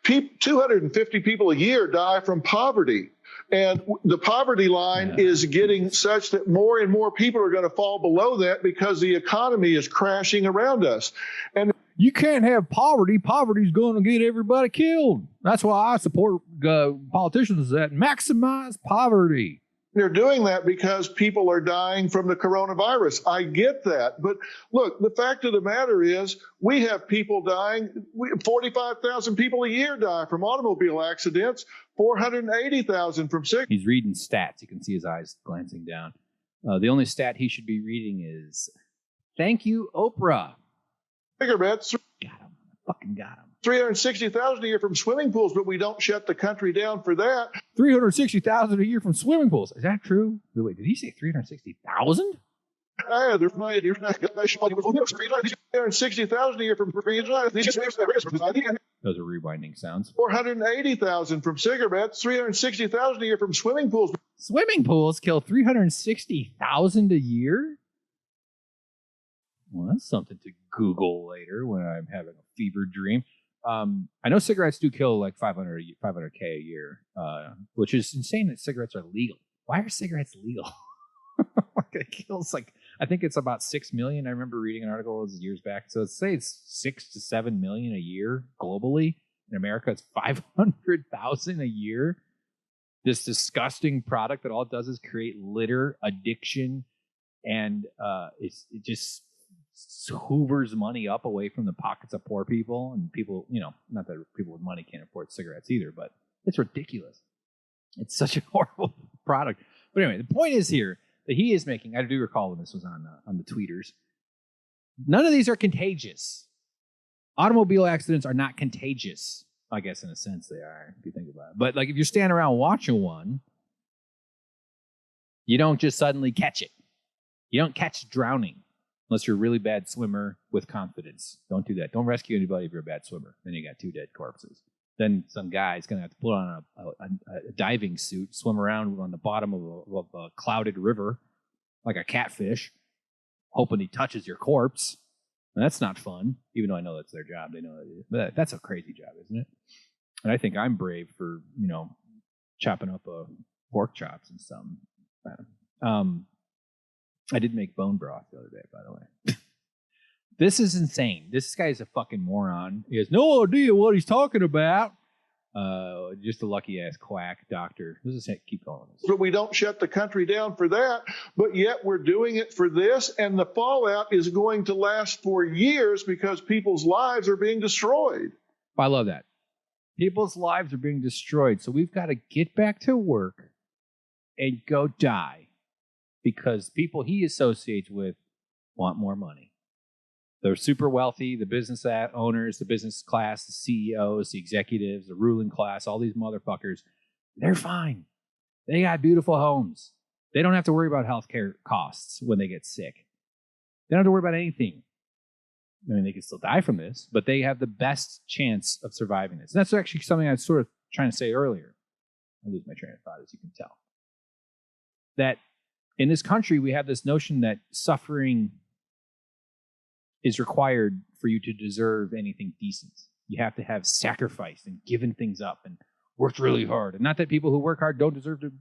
250 people a year die from poverty. And the poverty line is getting such that more and more people are going to fall below that because the economy is crashing around us. And you can't have poverty. Poverty's going to get everybody killed. That's why I support politicians that maximize poverty. they're doing that because people are dying from the coronavirus. I get that. But look, the fact of the matter is we have people dying. 45,000 people a year die from automobile accidents, 480,000 from sick. He's reading stats. You can see his eyes glancing down. The only stat he should be reading is, thank you, Oprah. Cigarettes. Got him. Fucking got him. 360,000 a year from swimming pools, but we don't shut the country down for that. 360,000 a year from swimming pools. Is that true? Wait, did he say 360,000? There's 360,000 a year from Those are rewinding sounds. 480,000 from cigarettes, 360,000 a year from swimming pools. Swimming pools kill 360,000 a year? Well, that's something to Google later when I'm having a fever dream. I know cigarettes do kill like 500K a year, which is insane that cigarettes are legal. Why are cigarettes legal? It kills I think it's about 6 million. I remember reading an article years back. So let's say it's 6 to 7 million a year globally. In America, it's 500,000 a year. This disgusting product that all it does is create litter, addiction, and it just hoovers money up away from the pockets of poor people. And people, not that people with money can't afford cigarettes either, but it's ridiculous. It's such a horrible product. But anyway, the point is here that he is making, I do recall when this was on the tweeters, none of these are contagious. Automobile accidents are not contagious. I guess in a sense they are, if you think about it. But if you're standing around watching one, you don't just suddenly catch it. You don't catch drowning unless you're a really bad swimmer with confidence. Don't do that. Don't rescue anybody if you're a bad swimmer. Then you got 2 dead corpses. Then some guy's going to have to put on a diving suit, swim around on the bottom of a clouded river like a catfish, hoping he touches your corpse. And that's not fun, even though I know that's their job. They know that it is. But that's a crazy job, isn't it? And I think I'm brave for, chopping up pork chops and stuff. I did make bone broth the other day, by the way. This is insane. This guy is a fucking moron. He has no idea what he's talking about. Just a lucky ass quack doctor. Let's just keep going. But we don't shut the country down for that. But yet we're doing it for this, and the fallout is going to last for years because people's lives are being destroyed. I love that. People's lives are being destroyed. So we've got to get back to work and go die because people he associates with want more money. They're super wealthy, the business owners, the business class, the CEOs, the executives, the ruling class, all these motherfuckers, they're fine. They got beautiful homes. They don't have to worry about healthcare costs when they get sick. They don't have to worry about anything. I mean, they can still die from this, but they have the best chance of surviving this. And that's actually something I was sort of trying to say earlier. I lose my train of thought, as you can tell. That in this country, we have this notion that suffering is required for you to deserve anything decent. You have to have sacrificed and given things up and worked really hard. And not that people who work hard don't deserve to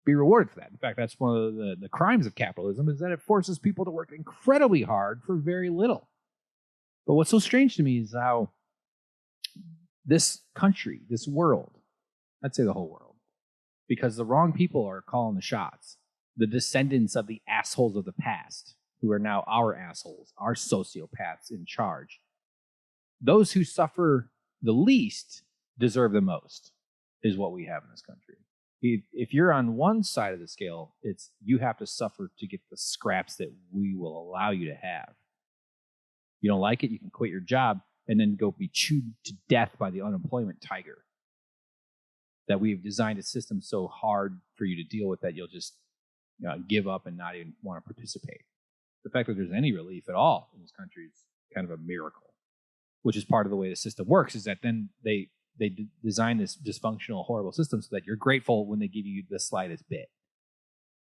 be rewarded for that. In fact, that's one of the crimes of capitalism is that it forces people to work incredibly hard for very little. But what's so strange to me is how this country, this world, I'd say the whole world, because the wrong people are calling the shots. The descendants of the assholes of the past, who are now our assholes, our sociopaths in charge. Those who suffer the least deserve the most, is what we have in this country. If you're on one side of the scale, it's you have to suffer to get the scraps that we will allow you to have. You don't like it, you can quit your job and then go be chewed to death by the unemployment tiger. That we've designed a system so hard for you to deal with that you'll just give up and not even want to participate. The fact that there's any relief at all in this country is kind of a miracle, which is part of the way the system works, is that then they design this dysfunctional, horrible system so that you're grateful when they give you the slightest bit.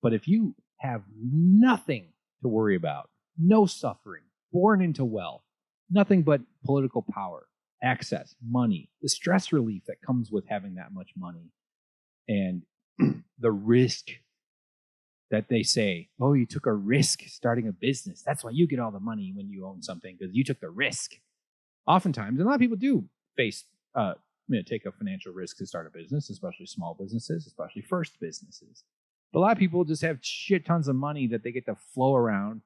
But if you have nothing to worry about, no suffering, born into wealth, nothing but political power, access, money, the stress relief that comes with having that much money, and the risk that they say, oh, you took a risk starting a business. That's why you get all the money when you own something, because you took the risk. Oftentimes, and a lot of people do take a financial risk to start a business, especially small businesses, especially first businesses. But a lot of people just have shit tons of money that they get to flow around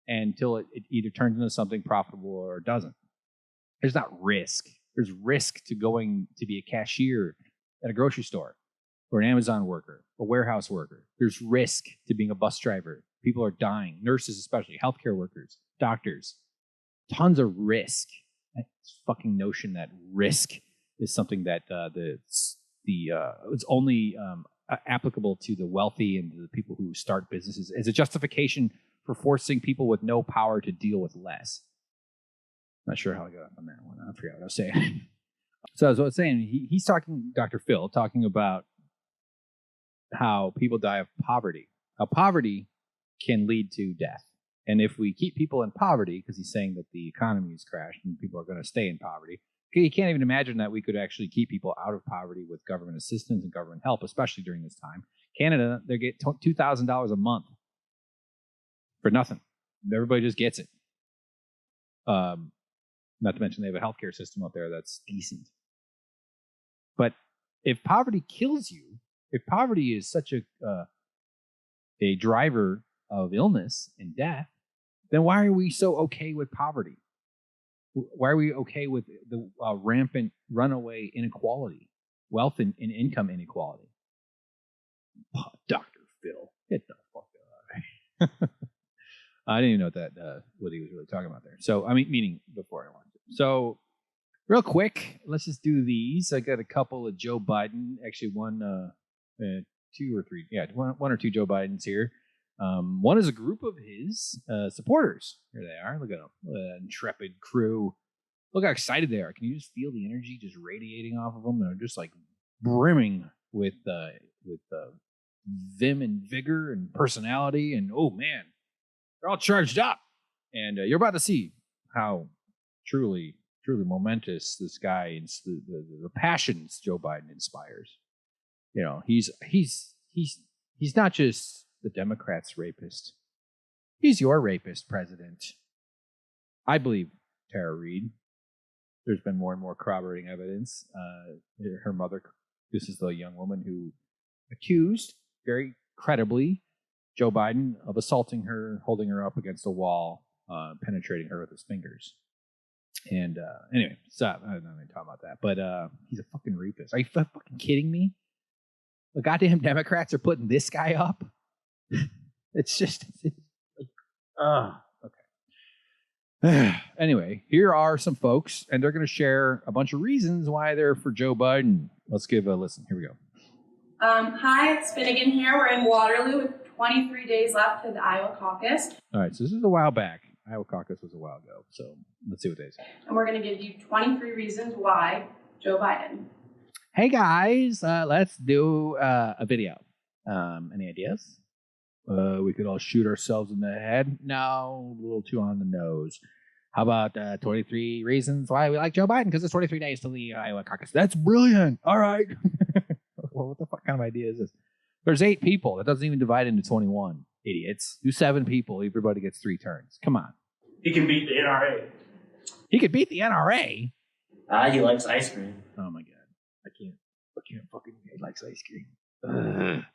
until it either turns into something profitable or it doesn't. There's not risk. There's risk to going to be a cashier at a grocery store, or an Amazon worker, a warehouse worker. There's risk to being a bus driver. People are dying. Nurses especially, healthcare workers, doctors. Tons of risk. That fucking notion that risk is something that it's only applicable to the wealthy and to the people who start businesses as a justification for forcing people with no power to deal with less. Not sure how I got up on that one. I forgot what I was saying. So as I was saying, he's talking, Dr. Phil, talking about how people die of poverty. How poverty can lead to death. And if we keep people in poverty, because he's saying that the economy has crashed and people are going to stay in poverty, you can't even imagine that we could actually keep people out of poverty with government assistance and government help, especially during this time. Canada, they get $2,000 a month for nothing. Everybody just gets it. Not to mention they have a healthcare system out there that's decent. But if poverty kills you, if poverty is such a driver of illness and death, then why are we so okay with poverty? Why are we okay with the rampant runaway inequality, wealth and income inequality? Dr. Phil, get the fuck out of here. I didn't even know what he was really talking about there. So, I mean, meaning before I wanted to. So, real quick, let's just do these. I got a couple of Joe Biden, actually two or three, one or two Joe Bidens here. One is a group of his supporters. Here they are. Look at them. Look at that intrepid crew. Look how excited they are. Can you just feel the energy just radiating off of them? They're just like brimming with vim and vigor and personality. And oh man, they're all charged up. And you're about to see how truly momentous this guy is. The passions Joe Biden inspires. You know, he's not just the Democrats' rapist. He's your rapist, President. I believe Tara Reid. There's been more and more corroborating evidence. Her mother, this is the young woman who accused, very credibly, Joe Biden of assaulting her, holding her up against a wall, penetrating her with his fingers. And anyway, stop. I'm not going to talk about that. But he's a fucking rapist. Are you fucking kidding me? The goddamn Democrats are putting this guy up? It's okay. Anyway, here are some folks, and they're going to share a bunch of reasons why they're for Joe Biden. Let's give a listen. Here we go. Hi, it's Finnegan here. We're in Waterloo with 23 days left to the Iowa caucus. All right, so this is a while back. Iowa caucus was a while ago, so let's see what they say. And we're going to give you 23 reasons why Joe Biden. Hey guys, let's do a video. Any ideas? We could all shoot ourselves in the head. No, a little too on the nose. How about 23 reasons why we like Joe Biden? Because it's 23 days till the Iowa caucus. That's brilliant. All right. Well, what the fuck kind of idea is this? There's 8 people. That doesn't even divide into 21. Idiots. Do 7 people. Everybody gets 3 turns. Come on. He can beat the NRA. He could beat the NRA? He likes ice cream. Oh my God. I can't fucking, he likes ice cream.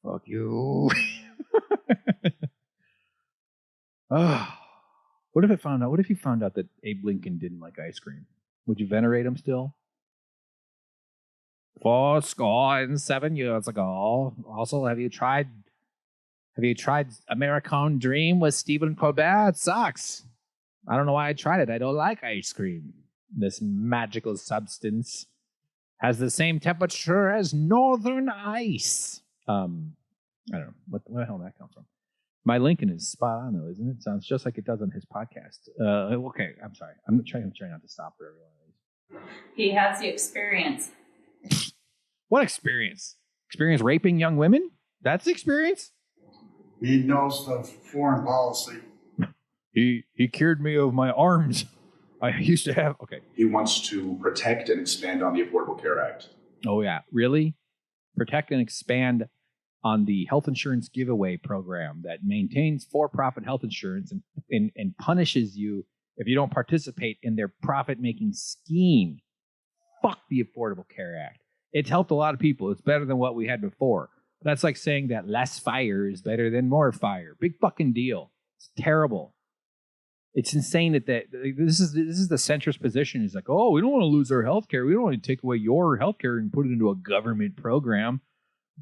Fuck you. What if you found out that Abe Lincoln didn't like ice cream? Would you venerate him still? 47 years ago. Also, have you tried American Dream with Stephen Colbert? It sucks. I don't know why I tried it. I don't like ice cream. This magical substance has the same temperature as northern ice. I don't know. Where the hell did that come from? My Lincoln is spot on, though, isn't it? Sounds just like it does on his podcast. Okay, I'm sorry. I'm trying not to stop for everyone. He has the experience. What experience? Experience raping young women? That's the experience? He knows the foreign policy. He cured me of my arms. I used to have... Okay. He wants to protect and expand on the Affordable Care Act. Oh, yeah. Really? Protect and expand on the health insurance giveaway program that maintains for-profit health insurance and punishes you if you don't participate in their profit-making scheme. Fuck the Affordable Care Act. It's helped a lot of people. It's better than what we had before. That's like saying that less fire is better than more fire. Big fucking deal. It's terrible. It's insane that this is the centrist position. It's like, oh, we don't want to lose our health care. We don't want to take away your health care and put it into a government program.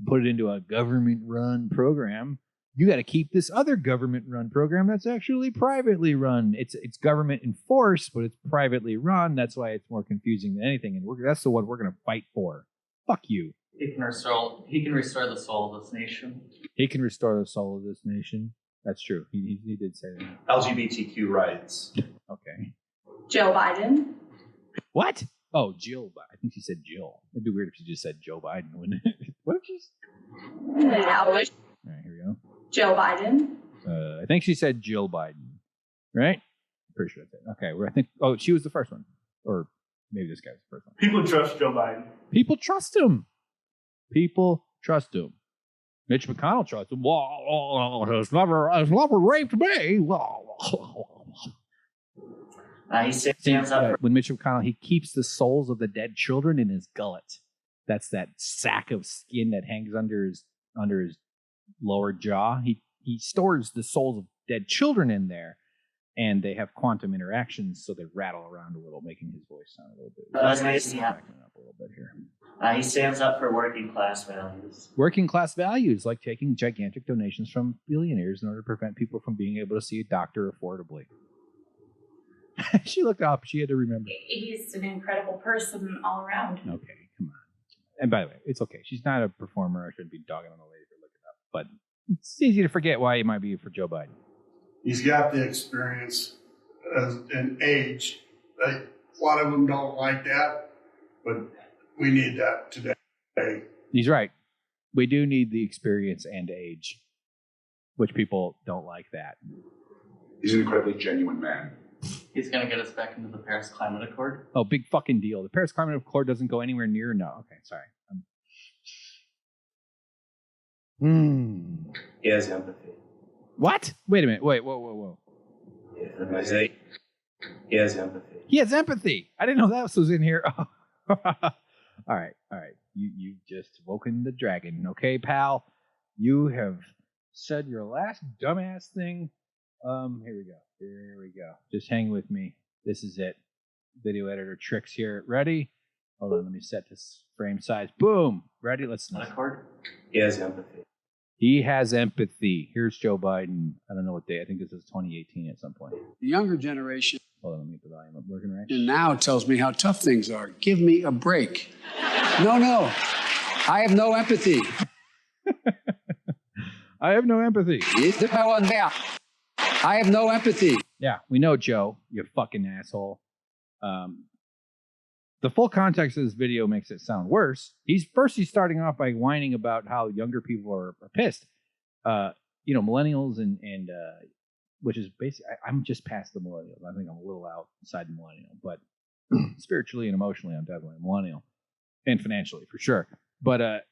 Put it into a government-run program. You got to keep this other government-run program that's actually privately run. It's government enforced, but it's privately run. That's why it's more confusing than anything. And that's the one we're going to fight for. Fuck you. He can restore the soul of this nation. He can restore the soul of this nation. That's true. He did say that. LGBTQ rights. Okay. Joe Biden. What? Oh, Jill. I think she said Jill. It'd be weird if she just said Joe Biden, wouldn't it? What if she's... All right, here we go. Joe Biden. I think she said Jill Biden, right? Pretty sure that's it. Okay, well, I think... Oh, she was the first one. Or maybe this guy was the first one. People trust Joe Biden. People trust him. People trust him. Mitch McConnell trusts him. Well, he's never raped me. He stands up. When Mitch McConnell, he keeps the souls of the dead children in his gullet. That's that sack of skin that hangs under his lower jaw. He stores the souls of dead children in there, and they have quantum interactions, so they rattle around a little, making his voice sound a little bit. Nice. Yeah. Backing it up a little bit here. He stands up for working class values. Working class values, like taking gigantic donations from billionaires in order to prevent people from being able to see a doctor affordably. She looked up. She had to remember. He's an incredible person all around. Okay, come on. And by the way, it's okay. She's not a performer. I shouldn't be dogging on the lady for looking up. But it's easy to forget why you might be for Joe Biden. He's got the experience and age. A lot of them don't like that, but we need that today. He's right. We do need the experience and age, which people don't like that. He's an incredibly genuine man. He's going to get us back into the Paris Climate Accord. Oh, big fucking deal. The Paris Climate Accord doesn't go anywhere near. No. Okay, sorry. He has empathy. What? Wait a minute. Wait, whoa. He has empathy. He has empathy. I didn't know that was in here. All right. You just woken the dragon, okay, pal? You have said your last dumbass thing. Here we go. Just hang with me. This is it. Video editor tricks here. Ready? Hold on. Let me set this frame size. Boom. Ready? Let's listen. He has empathy. He has empathy. Here's Joe Biden. I don't know what day. I think this is 2018 at some point. The younger generation Hold on. Let me get the volume up. Working right? now tells me how tough things are. Give me a break. No. I have no empathy. I have no empathy. I have no empathy. Yeah, we know, Joe, you fucking asshole. The full context of this video makes it sound worse. He's starting off by whining about how younger people are pissed. Millennials and which is basically, I'm just past the millennials. I think I'm a little outside the millennial, but spiritually and emotionally, I'm definitely a millennial, and financially for sure. But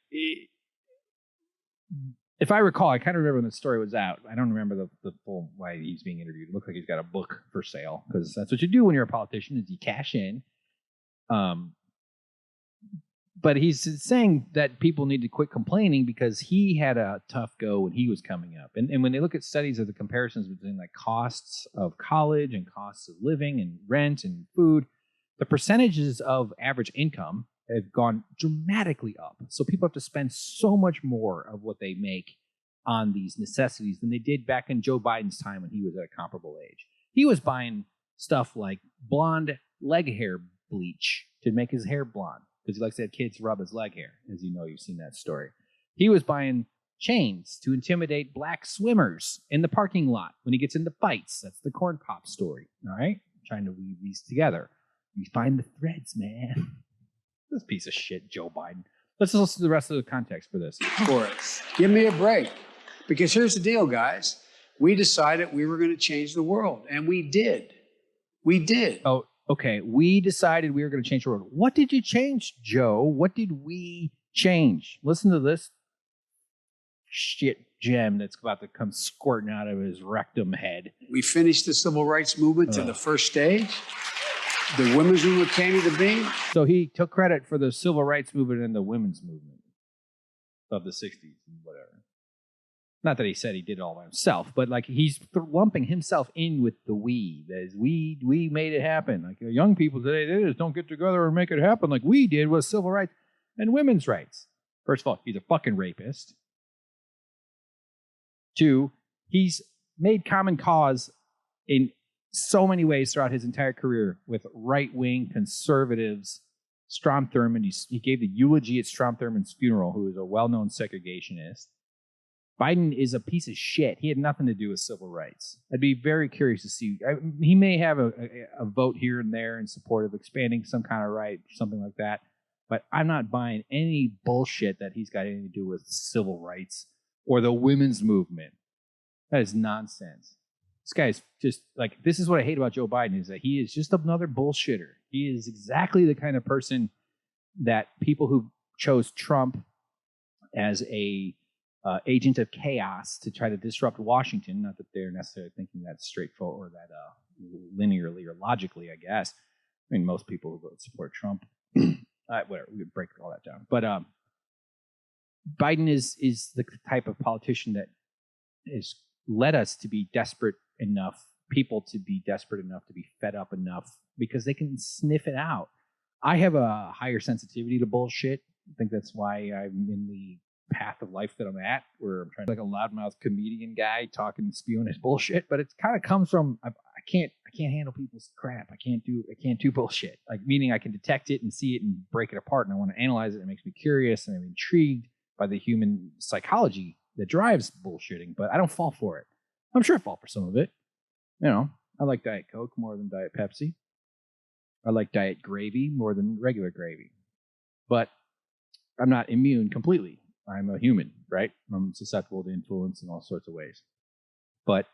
if I recall, I kind of remember when the story was out. I don't remember the full why he's being interviewed. It looks like he's got a book for sale, because that's what you do when you're a politician, is you cash in. But he's saying that people need to quit complaining because he had a tough go when he was coming up. And when they look at studies of the comparisons between like costs of college and costs of living and rent and food, the percentages of average income have gone dramatically up. So people have to spend so much more of what they make on these necessities than they did back in Joe Biden's time when he was at a comparable age. He was buying stuff like blonde leg hair bleach to make his hair blonde, because he likes to have kids rub his leg hair. As you know, you've seen that story. He was buying chains to intimidate black swimmers in the parking lot when he gets into fights. That's the corn pop story. All right? I'm trying to weave these together. You find the threads, man. This piece of shit, Joe Biden. Let's listen to the rest of the context for this. For it. Give me a break. Because here's the deal, guys. We decided we were going to change the world, and we did. We did. Oh, okay. We decided we were going to change the world. What did you change, Joe? What did we change? Listen to this shit gem that's about to come squirting out of his rectum head. We finished the civil rights movement to the first stage. The women's movement came into being. So he took credit for the civil rights movement and the women's movement of the 60s and whatever. Not that he said he did it all by himself, but like he's lumping himself in with the we. That is, we made it happen. Like young people today, they just don't get together and make it happen like we did with civil rights and women's rights. First of all, he's a fucking rapist. 2, he's made common cause in so many ways throughout his entire career with right-wing conservatives. Strom Thurmond, he gave the eulogy at Strom Thurmond's funeral, who is a well-known segregationist. Biden is a piece of shit. He had nothing to do with civil rights. I'd be very curious to see. He may have a vote here and there in support of expanding some kind of right, something like that. But I'm not buying any bullshit that he's got anything to do with civil rights or the women's movement. That is nonsense. This guy's just like, this is what I hate about Joe Biden, is that he is just another bullshitter. He is exactly the kind of person that people who chose Trump as a agent of chaos to try to disrupt Washington. Not that they're necessarily thinking that straightforward or that linearly or logically, I guess. I mean, most people who vote support Trump, whatever, we could break all that down. But Biden is the type of politician that has led us to be desperate enough, people to be desperate enough to be fed up enough because they can sniff it out. I have a higher sensitivity to bullshit. I think that's why I'm in the path of life that I'm at, where I'm trying to be like a loudmouth comedian guy talking and spewing his bullshit. But it kind of comes from I can't handle people's crap. I can't do bullshit. Like, meaning I can detect it and see it and break it apart, and I want to analyze it. It makes me curious, and I'm intrigued by the human psychology that drives bullshitting. But I don't fall for it. I'm sure I fall for some of it. You know, I like Diet Coke more than Diet Pepsi. I like Diet Gravy more than regular gravy. But I'm not immune completely. I'm a human, right? I'm susceptible to influence in all sorts of ways. But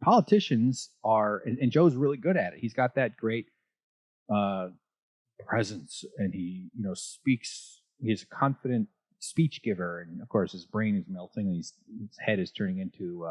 politicians are, and Joe's really good at it. He's got that great presence, and he, speaks. He's a confident speech giver, and of course his brain is melting, and his head is turning into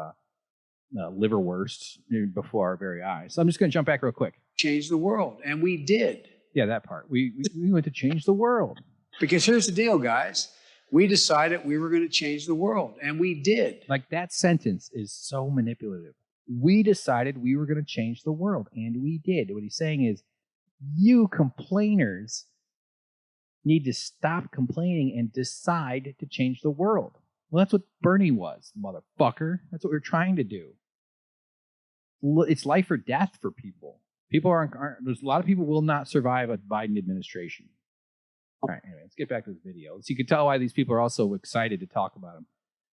liverwurst before our very eyes. So I'm just going to jump back real quick. Change the world, and we did. Yeah, that part. We went to change the world. Because here's the deal, guys. We decided we were going to change the world, and we did. Like, that sentence is so manipulative. We decided we were going to change the world, and we did. What he's saying is, you complainers need to stop complaining and decide to change the world. Well, that's what Bernie was, motherfucker. That's what we're trying to do. It's life or death for people. People aren't there's a lot of people will not survive a Biden administration. All right, anyway, let's get back to this video. So you can tell why these people are also excited to talk about him.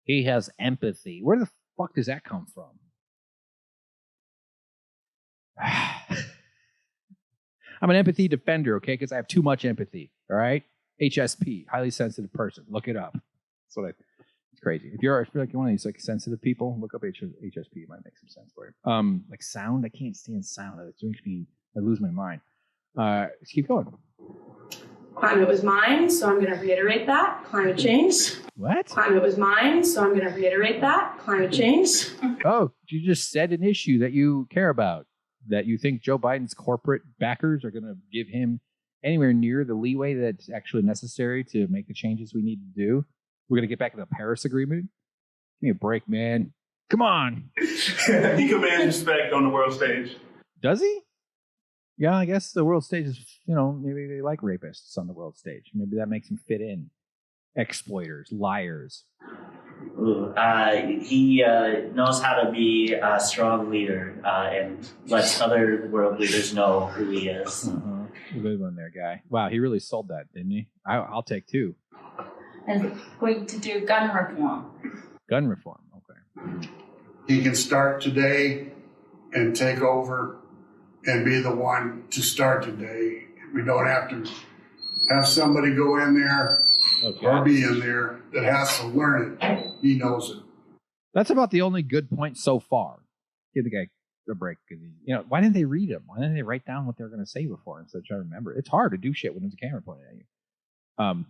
He has empathy. Where the fuck does that come from? I'm an empathy defender, okay? Because I have too much empathy, all right? HSP, highly sensitive person. Look it up. That's what it's crazy. If you're like one of these like sensitive people, look up HSP. It might make some sense for you. Like sound, I can't stand sound. It makes me, I lose my mind. Let's keep going. Climate was mine, so I'm going to reiterate that. Climate change. What? Climate was mine, so I'm going to reiterate that. Climate change. Oh, you just said an issue that you care about, that you think Joe Biden's corporate backers are going to give him anywhere near the leeway that's actually necessary to make the changes we need to do. We're going to get back to the Paris Agreement. Give me a break, man. Come on. He commands respect on the world stage. Does he? Yeah, I guess the world stage is, maybe they like rapists on the world stage. Maybe that makes them fit in. Exploiters, liars. He knows how to be a strong leader and lets other world leaders know who he is. A good one there, guy. Wow, he really sold that, didn't he? I'll take two. And going to do gun reform. Gun reform, okay. He can start today and take over and be the one to start today. We don't have to have somebody go in there or be in there that has to learn it. He knows it. That's about the only good point so far. Give the guy a break. Why didn't they read them? Why didn't they write down what they were going to say before instead of trying to remember? It's hard to do shit when there's a camera pointed at you.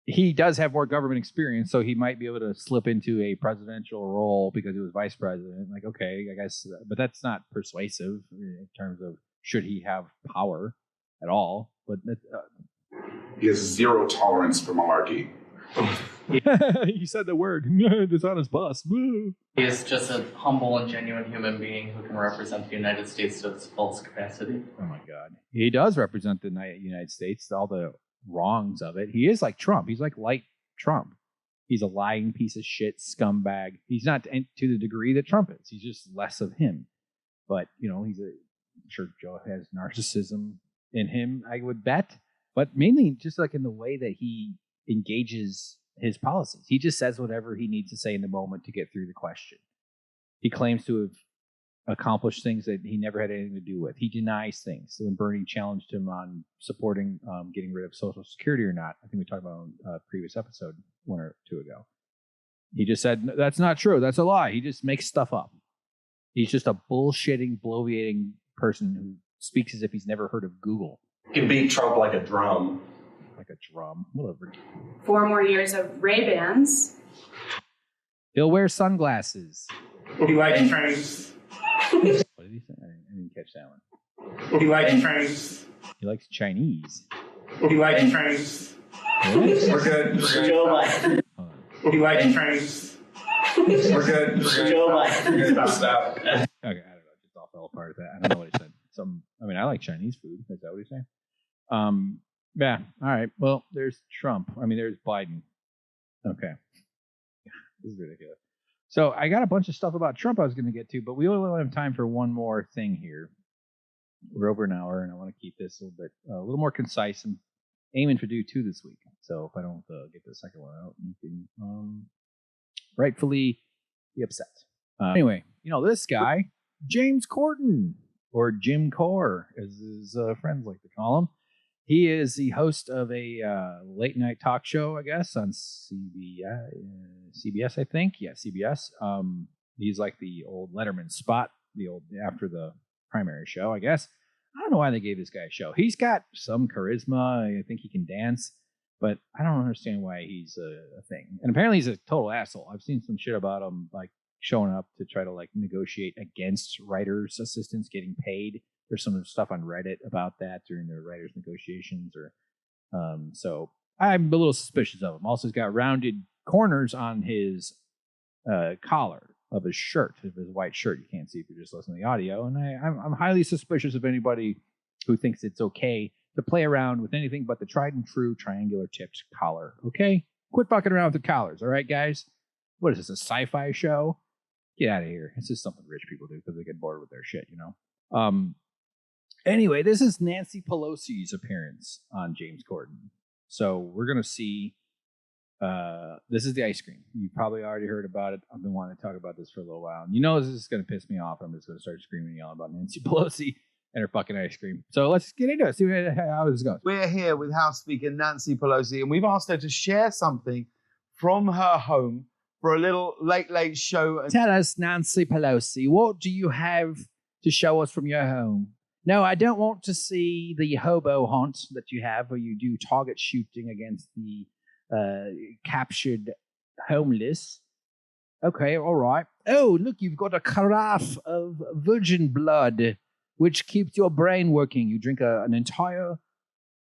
He does have more government experience, so he might be able to slip into a presidential role because he was vice president. Like, okay, I guess, but that's not persuasive in terms of should he have power at all. But he has zero tolerance for malarkey. He said the word. It's on his bus. He is just a humble and genuine human being who can represent the United States to its fullest capacity. Oh my God. He does represent the United States, all the wrongs of it. He is like Trump. He's like light Trump. He's a lying piece of shit scumbag. He's not to the degree that Trump is. He's just less of him. But, I'm sure Joe has narcissism in him, I would bet. But mainly just like in the way that he engages his policies. He just says whatever he needs to say in the moment to get through the question. He claims to have accomplished things that he never had anything to do with. He denies things. So when Bernie challenged him on supporting getting rid of Social Security or not, I think we talked about it on a previous episode 1 or 2 ago. He just said, that's not true. That's a lie. He just makes stuff up. He's just a bullshitting, bloviating person who speaks as if he's never heard of Google. You can beat Trump like a drum. Like a drum. Whatever. 4 more years of Ray-Bans. He'll wear sunglasses. He likes trains. What did he say? I didn't catch that one. He likes trains. He likes Chinese. He likes trains. We're good. Joe Biden. He likes trains. We're good. Joe Biden. Stop. Okay, I don't know. It just all fell apart at that. I don't know what he said. I like Chinese food. Is that what he's saying? Yeah. All right. Well, there's Trump. There's Biden. Okay. This is ridiculous. So I got a bunch of stuff about Trump I was going to get to, but we only have time for one more thing here. We're over an hour, and I want to keep this a little more concise. I'm aiming to do 2 this week. So if I don't get the second one out, you can rightfully be upset. Anyway, this guy, James Corden, or Jim Core, as his friends like to call him. He is the host of a late night talk show, I guess, on CBS, I think. Yeah, CBS. He's like the old Letterman spot, after the primary show, I guess. I don't know why they gave this guy a show. He's got some charisma. I think he can dance, but I don't understand why he's a thing. And apparently he's a total asshole. I've seen some shit about him, like showing up to try to negotiate against writers' assistants getting paid. There's some stuff on Reddit about that during the writers' negotiations, so I'm a little suspicious of him. Also, he's got rounded corners on his collar of his shirt, of his white shirt. You can't see if you're just listening to the audio. And I'm highly suspicious of anybody who thinks it's okay to play around with anything but the tried and true triangular tipped collar. Okay, quit fucking around with the collars. All right, guys. What is this? A sci-fi show? Get out of here. It's just something rich people do because they get bored with their shit, Anyway, this is Nancy Pelosi's appearance on James Corden. So we're going to see, this is the ice cream. You probably already heard about it. I've been wanting to talk about this for a little while. And this is going to piss me off. I'm just going to start screaming and yelling about Nancy Pelosi and her fucking ice cream. So let's get into it. See how this goes. We're here with House Speaker Nancy Pelosi, and we've asked her to share something from her home for a little late show. Tell us, Nancy Pelosi, what do you have to show us from your home? No, I don't want to see the hobo hunt that you have where you do target shooting against the captured homeless. Okay, all right. Oh, look, you've got a carafe of virgin blood, which keeps your brain working. You drink an entire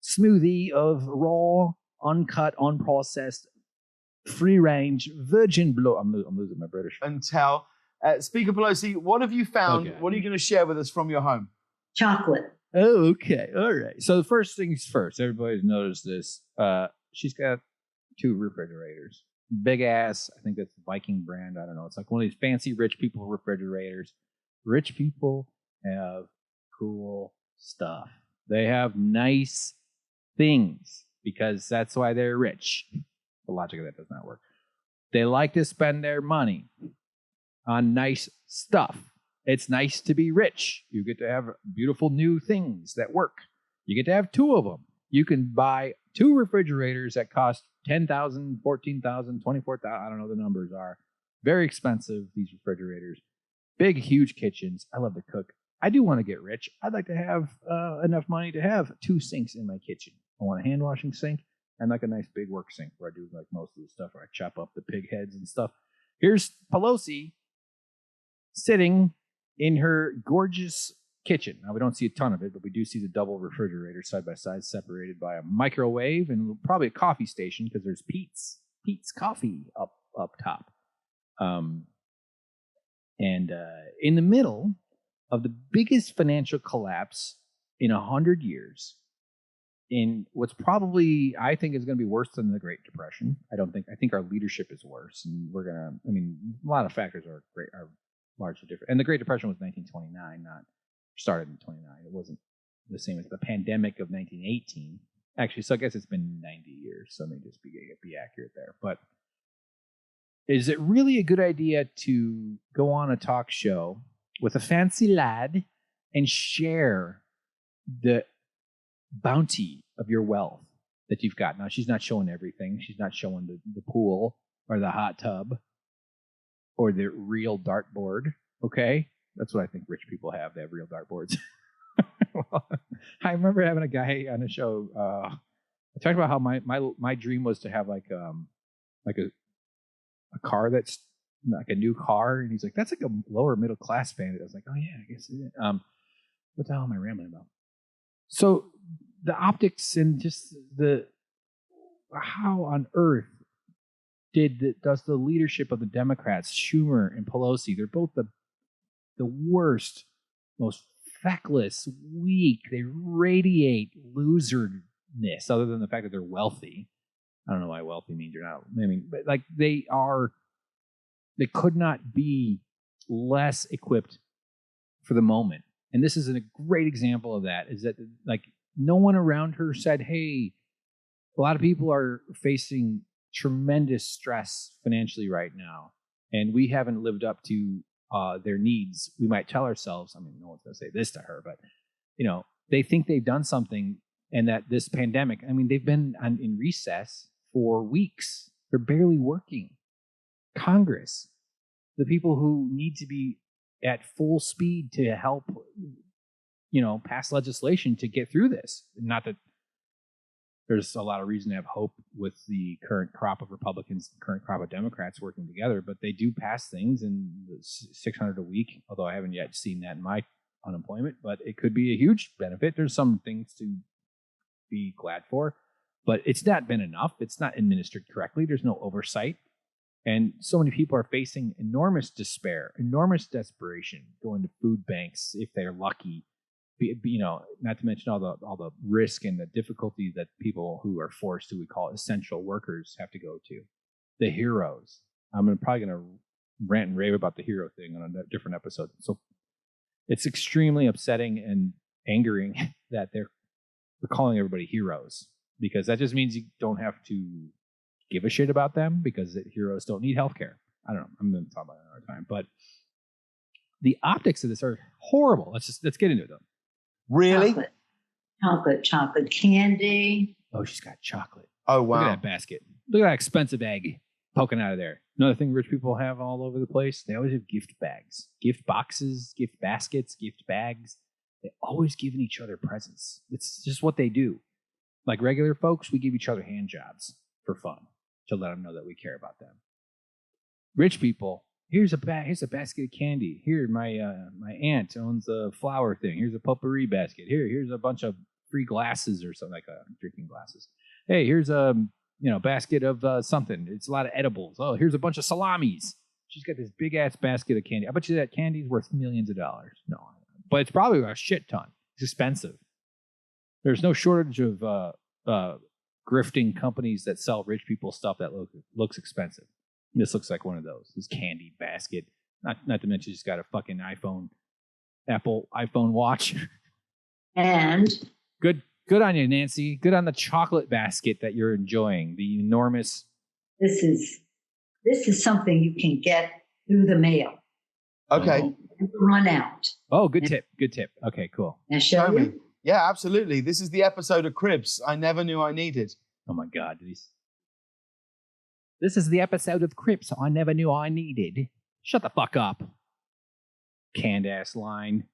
smoothie of raw, uncut, unprocessed, free-range virgin blood. I'm losing my British. Until Speaker Pelosi, what have you found? Okay. What are you going to share with us from your home? Chocolate. Oh, okay. All right. So the first things first, everybody's noticed this. She's got 2 refrigerators. Big ass. I think that's the Viking brand. I don't know. It's like one of these fancy rich people refrigerators. Rich people have cool stuff. They have nice things because that's why they're rich. The logic of that does not work. They like to spend their money on nice stuff. It's nice to be rich. You get to have beautiful new things that work. You get to have 2 of them. You can buy 2 refrigerators that cost $10,000, $14,000, $24,000. I don't know the numbers are. Very expensive, these refrigerators. Big, huge kitchens. I love to cook. I do want to get rich. I'd like to have enough money to have 2 sinks in my kitchen. I want a hand washing sink and like a nice big work sink where I do like most of the stuff where I chop up the pig heads and stuff. Here's Pelosi sitting in her gorgeous kitchen. Now, we don't see a ton of it, but we do see the double refrigerator side by side, separated by a microwave and probably a coffee station because there's Pete's Coffee up top. And in the middle of the biggest financial collapse in 100 years, in what's probably, I think, is going to be worse than the Great Depression. I think our leadership is worse, and a lot of factors are largely different. And the Great Depression was 1929, not started in 29. It wasn't the same as the pandemic of 1918. Actually, so I guess it's been 90 years, so let me just be accurate there. But is it really a good idea to go on a talk show with a fancy lad and share the bounty of your wealth that you've got? Now, she's not showing everything. She's not showing the pool or the hot tub or the real dartboard, okay? That's what I think rich people have. They have real dartboards. Well, I remember having a guy on a show. I talked about how my dream was to have like a car that's like a new car, and he's like, "That's like a lower middle class fan." I was like, "Oh yeah, I guess it is." What the hell am I rambling about? So the optics and just how on earth does the leadership of the Democrats, Schumer and Pelosi, they're both the worst, most feckless, weak. They radiate loserness, other than the fact that they're wealthy. I don't know why wealthy means you're not. I mean, but like they could not be less equipped for the moment. And this is a great example of that. Is that like no one around her said, "Hey, a lot of people are facing tremendous stress financially right now, and we haven't lived up to their needs." We might tell ourselves, I mean, no one's going to say this to her, but, they think they've done something, and that this pandemic, I mean, they've been in recess for weeks. They're barely working. Congress, the people who need to be at full speed to help, pass legislation to get through this. Not that there's a lot of reason to have hope with the current crop of Republicans, the current crop of Democrats working together, but they do pass things in 600 a week, although I haven't yet seen that in my unemployment, but it could be a huge benefit. There's some things to be glad for, but it's not been enough. It's not administered correctly. There's no oversight. And so many people are facing enormous despair, enormous desperation, going to food banks if they're lucky. Not to mention all the risk and the difficulty that people who are forced to, we call it essential workers, have to go to. The heroes. I'm probably going to rant and rave about the hero thing on a different episode. So it's extremely upsetting and angering that they're calling everybody heroes, because that just means you don't have to give a shit about them, because heroes don't need healthcare. I don't know. I'm going to talk about it another time. But the optics of this are horrible. Let's get into it, though. Really? Chocolate candy. Oh, she's got chocolate. Oh, wow. Look at that basket. Look at that expensive egg poking out of there. Another thing rich people have all over the place, they always have gift bags, gift boxes, gift baskets, gift bags. They're always giving each other presents. It's just what they do. Like regular folks, we give each other hand jobs for fun to let them know that we care about them. Rich people, here's a basket of candy. Here, my aunt owns a flower thing. Here's a potpourri basket. Here's a bunch of free glasses or something, like drinking glasses. Hey, here's a basket of something. It's a lot of edibles. Oh, here's a bunch of salamis. She's got this big ass basket of candy. I bet you that candy's worth millions of dollars. No, but it's probably a shit ton. It's expensive. There's no shortage of grifting companies that sell rich people stuff that looks expensive. This looks like one of those. This candy basket. Not to mention she's got a fucking Apple iPhone watch. And good on you, Nancy. Good on the chocolate basket that you're enjoying. The enormous. This is something you can get through the mail. Okay. Run out. Oh, good tip. Okay, cool. Now show me. Yeah, absolutely. This is the episode of Cribs I never knew I needed. Oh my God. This is the episode of Crips I never knew I needed. Shut the fuck up. Canned ass line.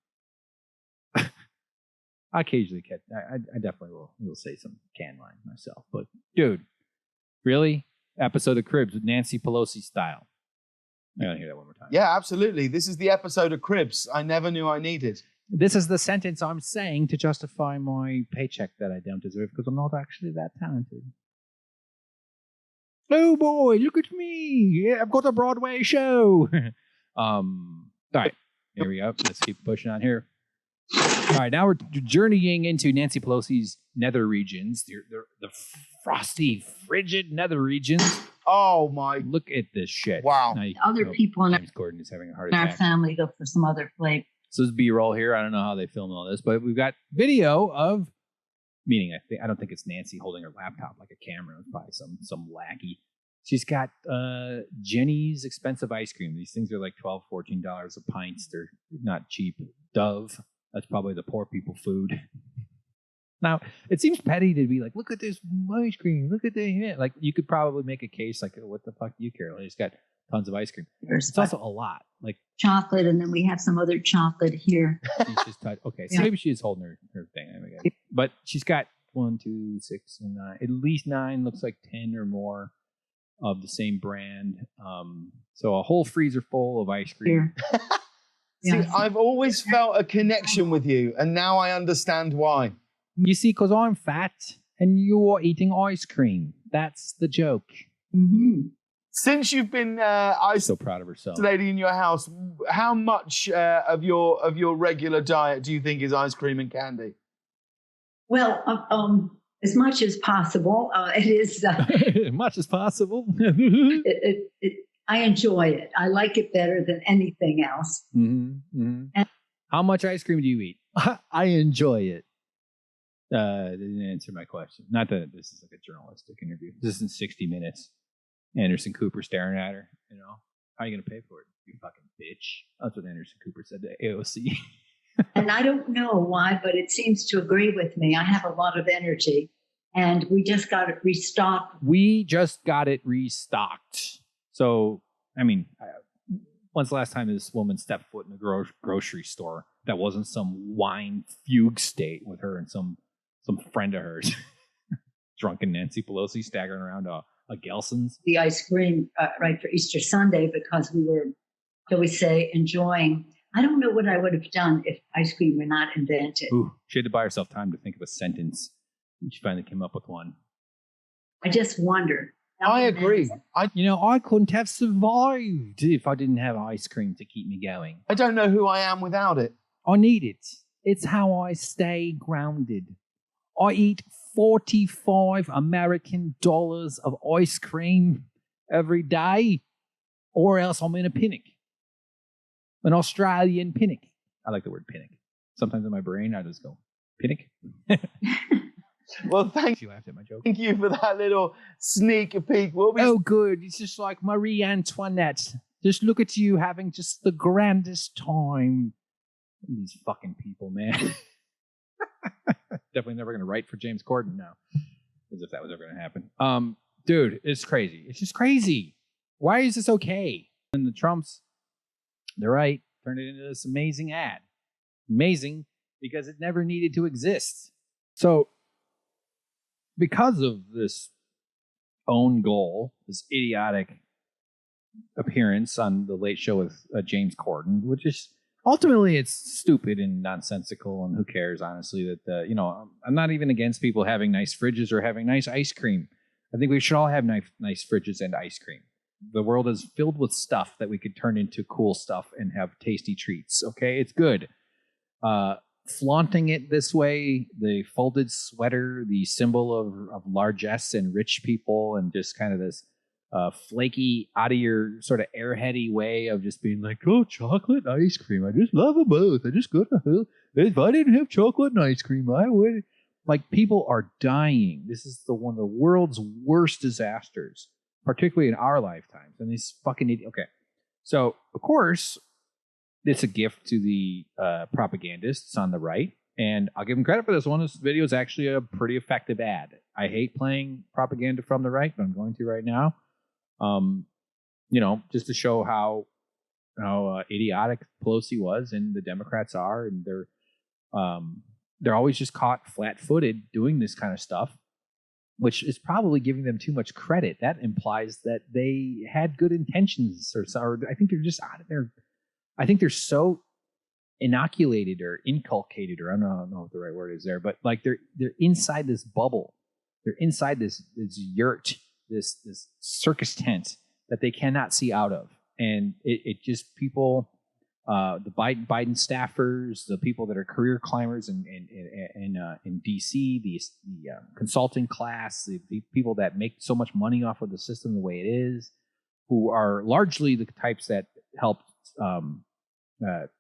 I occasionally catch. I definitely will say some canned line myself. But dude, really? Episode of Cribs with Nancy Pelosi style. I gotta hear that one more time. Yeah, absolutely. This is the episode of Cribs I never knew I needed. This is the sentence I'm saying to justify my paycheck that I don't deserve, because I'm not actually that talented. Oh boy, look at me. Yeah, I've got a Broadway show. All right, here we go. Let's keep pushing on here. All right, now we're journeying into Nancy Pelosi's nether regions, the frosty, frigid nether regions. Oh my! Look at this shit. Wow. Other people in James Corden is having a heart our attack. family go for some other flavor. So this is B-roll here. I don't know how they film all this, but we've got video of Meaning, I don't think it's Nancy holding her laptop like a camera. It's probably some lackey. She's got Jenny's expensive ice cream. These things are like $12, $14 a pint. They're not cheap. Dove. That's probably the poor people food. Now, it seems petty to be like, look at this ice cream. Look at the like. You could probably make a case like, what the fuck do you care? He's got tons of ice cream. It's also a lot. Like chocolate, and then we have some other chocolate here. She's just okay, so maybe she is holding her thing. But she's got 1, 2, 6, and 9. At least 9. Looks like 10 or more of the same brand. So a whole freezer full of ice cream. See, I've always felt a connection with you, and now I understand why. You see, because I'm fat and you're eating ice cream. That's the joke. Mm-hmm. Since you've been so proud of herself, lady in your house, how much of your regular diet do you think is ice cream and candy? Well, as much as possible. It is as much as possible. I enjoy it. I like it better than anything else. Mm-hmm. Mm-hmm. And how much ice cream do you eat? I enjoy it. Didn't answer my question. Not that this is like a journalistic interview. This isn't 60 Minutes. Anderson Cooper staring at her. You know, how are you going to pay for it? You fucking bitch. That's what Anderson Cooper said to AOC. And I don't know why, but it seems to agree with me. I have a lot of energy, and we just got it restocked. So, I mean, when's the last time this woman stepped foot in a grocery store that wasn't some wine fugue state with her and some friend of hers? Drunken Nancy Pelosi staggering around a Gelson's. The ice cream right for Easter Sunday because we were, shall we say, enjoying. I don't know what I would have done if ice cream were not invented. Ooh, she had to buy herself time to think of a sentence. And she finally came up with one. I just wonder. I agree. I couldn't have survived if I didn't have ice cream to keep me going. I don't know who I am without it. I need it. It's how I stay grounded. I eat 45 American dollars of ice cream every day, or else I'm in a panic. An Australian panic. I like the word panic. Sometimes in my brain, I just go, panic. Well, thank you. Laughed at my joke. Thank you for that little sneak peek. Oh, good. It's just like Marie Antoinette. Just look at you having just the grandest time. These fucking people, man. Definitely never going to write for James Corden now. As if that was ever going to happen. Dude, it's crazy. It's just crazy. Why is this okay? And the Trumps, they're right, turned it into this amazing ad. Amazing because it never needed to exist. So, because of this own goal, this idiotic appearance on the Late Show with James Corden, which is ultimately it's stupid and nonsensical, and who cares, honestly, that, I'm not even against people having nice fridges or having nice ice cream. I think we should all have nice fridges and ice cream. The world is filled with stuff that we could turn into cool stuff and have tasty treats. Okay, it's good. Flaunting it this way, the folded sweater, the symbol of largesse and rich people, and just kind of this flaky, out of your sort of airheady way of just being like, oh, chocolate and ice cream. I just love them both. I just if I didn't have chocolate and ice cream, I would. Like, people are dying. This is one of the world's worst disasters, particularly in our lifetimes. And these fucking idiots. Okay. So, of course, it's a gift to the propagandists on the right. And I'll give them credit for this one. This video is actually a pretty effective ad. I hate playing propaganda from the right, but I'm going to right now. Just to show how idiotic Pelosi was and the Democrats are. And they're always just caught flat-footed doing this kind of stuff, which is probably giving them too much credit. That implies that they had good intentions, or I think they're just out of there. I think they're so inoculated or inculcated, or I don't know what the right word is there, but like they're inside this bubble. They're inside this yurt, this circus tent that they cannot see out of. And it just people, the Biden staffers, the people that are career climbers in DC, the consulting class, the people that make so much money off of the system the way it is, who are largely the types that helped